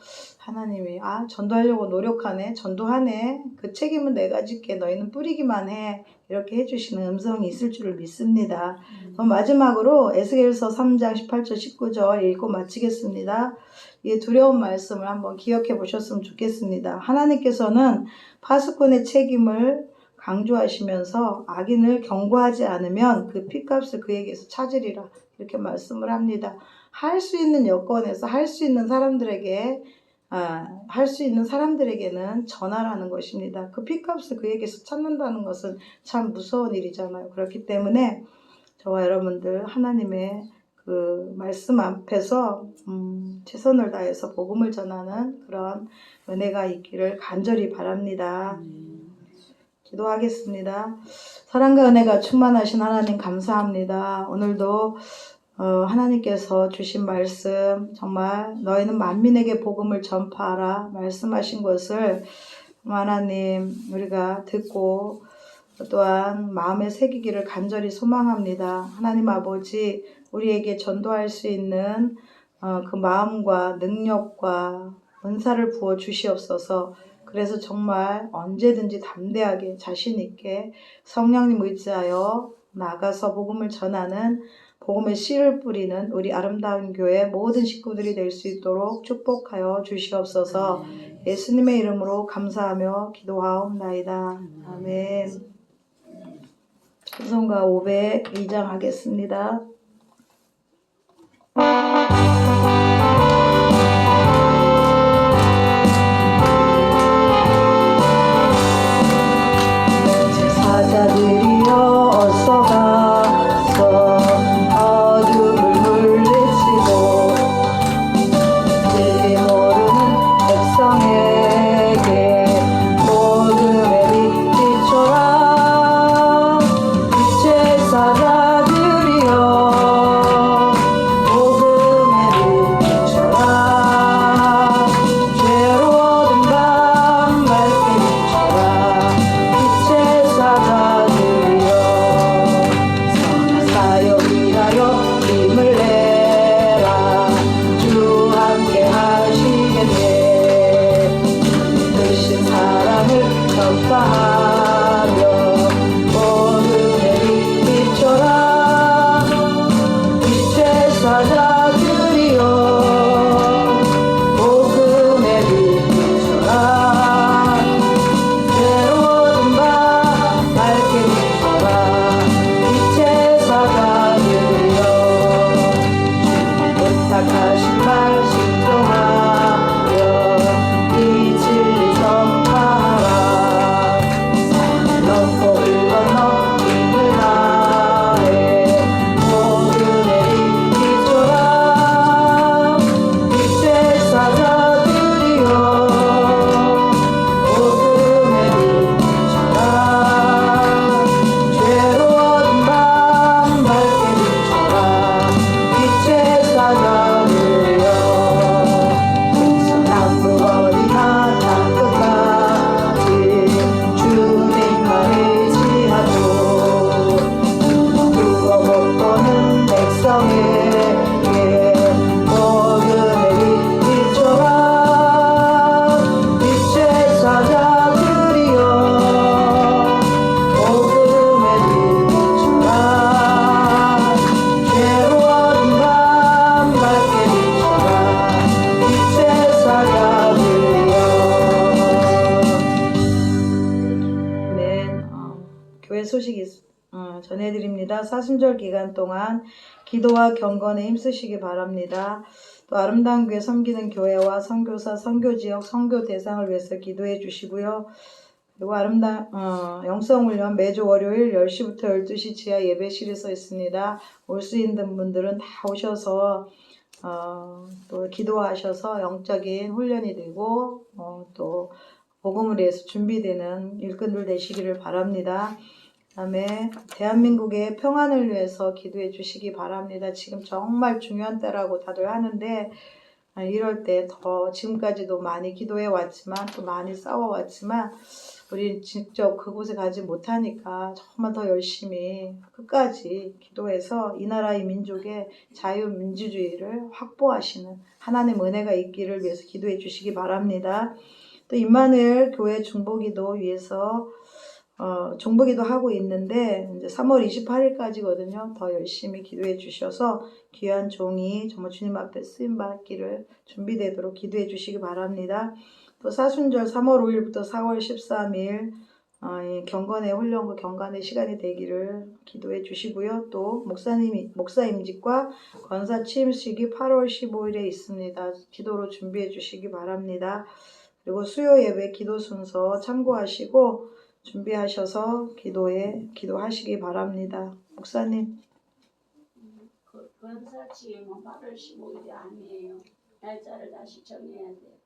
Speaker 1: 하나님이 전도하려고 노력하네, 전도하네, 그 책임은 내가 질게, 너희는 뿌리기만 해, 이렇게 해주시는 음성이 있을 줄을 믿습니다. 그럼 마지막으로 에스겔서 3장 18절 19절 읽고 마치겠습니다. 이 두려운 말씀을 한번 기억해 보셨으면 좋겠습니다. 하나님께서는 파수꾼의 책임을 강조하시면서 악인을 경고하지 않으면 그 핏값을 그에게서 찾으리라, 이렇게 말씀을 합니다. 할 수 있는 여건에서 할 수 있는 사람들에게 할 수 있는 사람들에게는 전하라는 것입니다. 그 핏값을 그에게서 찾는다는 것은 참 무서운 일이잖아요. 그렇기 때문에 저와 여러분들 하나님의 그 말씀 앞에서 최선을 다해서 복음을 전하는 그런 은혜가 있기를 간절히 바랍니다. 기도하겠습니다. 사랑과 은혜가 충만하신 하나님 감사합니다. 오늘도 하나님께서 주신 말씀, 정말 너희는 만민에게 복음을 전파하라 말씀하신 것을 하나님 우리가 듣고 또한 마음에 새기기를 간절히 소망합니다. 하나님 아버지, 우리에게 전도할 수 있는 그 마음과 능력과 은사를 부어 주시옵소서. 그래서 정말 언제든지 담대하게 자신 있게 성령님 의지하여 나가서 복음을 전하는, 복음의 씨를 뿌리는 우리 아름다운 교회 모든 식구들이 될 수 있도록 축복하여 주시옵소서. 예수님의 이름으로 감사하며 기도하옵나이다. 아멘. 찬송가 502장 하겠습니다. 제사자들이여 어서 가서 어둠을 물리치고 진리 모르는 백성에게 복음의 빛 비춰라. 제사자들이여 복음의 빛 비춰라. 괴로워진 밤 밝게 비춰라. 제사자들이여 선한 사역 위하여 힘을 내라. 주 함께 하시겠네. 되신 사랑을 전파하며 복음의 빛 비춰라. 제사자들이여 복음의 빛 비춰라. 괴로운 밤 밝게 비춰라. 제사자들이여 부탁하신 말 순종하여 이 진리 전파하라. 산 넘고 을 건너 힘을 다해 복음의 빛 비춰라. 제사자들이여 복음의 빛 비춰라. 괴로운 밤 밝게 비춰라. 제사자들이여 남북 어디나 땅끝까지 주님만 의지하고 누워 못 보는 백성에게 복음의 빛 비춰라. 제사자들이여 복음의 빛 비춰라. 괴로운 밤 밝게 비춰라. 제사자들이여. 아멘. 교회 소식 전해드립니다. 사순절 기간 동안 기도와 경건에 힘쓰시기 바랍니다. 또 아름다운 교회 섬기는 교회와 선교사, 선교지역, 선교 대상을 위해서 기도해 주시고요. 그리고 영성훈련 매주 월요일 10시부터 12시 지하 예배실에서 있습니다. 올 수 있는 분들은 다 오셔서 또 기도하셔서 영적인 훈련이 되고 또 복음을 위해서 준비되는 일꾼들 되시기를 바랍니다. 그다음에 대한민국의 평안을 위해서 기도해 주시기 바랍니다. 지금 정말 중요한 때라고 다들 하는데 이럴 때 더 지금까지도 많이 기도해 왔지만 또 많이 싸워 왔지만 우리 직접 그곳에 가지 못하니까 정말 더 열심히 끝까지 기도해서 이 나라 이 민족의 자유민주주의를 확보하시는 하나님 은혜가 있기를 위해서 기도해 주시기 바랍니다. 또 임마누엘 교회 중보기도 위해서 중보기도 하고 있는데 이제 3월 28일까지거든요. 더 열심히 기도해 주셔서 귀한 종이 정말 주님 앞에 쓰임 받기를 준비되도록 기도해 주시기 바랍니다. 또 사순절 3월 5일부터 4월 13일 이 경건의 훈련과 경건의 시간이 되기를 기도해 주시고요. 또 목사 임직과 권사 취임식이 8월 15일에 있습니다. 기도로 준비해 주시기 바랍니다. 그리고 수요 예배 기도 순서 참고하시고 준비하셔서 기도하시기 바랍니다. 목사님.
Speaker 3: 그 권사 취임은 8월 15일이 아니에요. 날짜를 다시 정해야 돼요.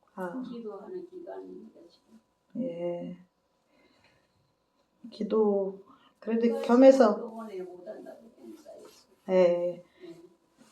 Speaker 3: 기도하는 기간입니다. 지금.
Speaker 1: 예. 기도 그래도 겸해서
Speaker 3: 병원에 못 한다고 행사했어요.
Speaker 1: 예.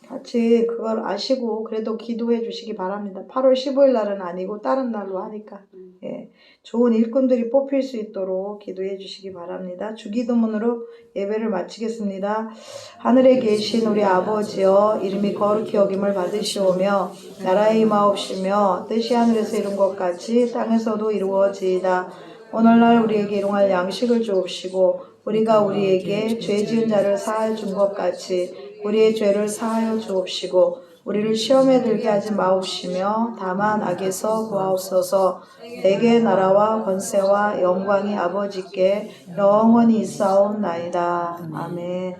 Speaker 1: 같이 그걸 아시고 그래도 기도해 주시기 바랍니다. 8월 15일 날은 아니고 다른 날로 하니까 예. 좋은 일꾼들이 뽑힐 수 있도록 기도해 주시기 바랍니다. 주기도문으로 예배를 마치겠습니다. 하늘에 계신 우리 아버지여 이름이 거룩히 여김을 받으시오며 나라의 임하옵시며 뜻이 하늘에서 이룬 것 같이 땅에서도 이루어지이다. 오늘날 우리에게 일용할 양식을 주옵시고 우리가 우리에게 죄 지은 자를 사하여 준 것 같이 우리의 죄를 사하여 주옵시고 우리를 시험에 들게 하지 마옵시며 다만 악에서 구하옵소서. 내게 나라와 권세와 영광이 아버지께 영원히 있사옵나이다. 아멘.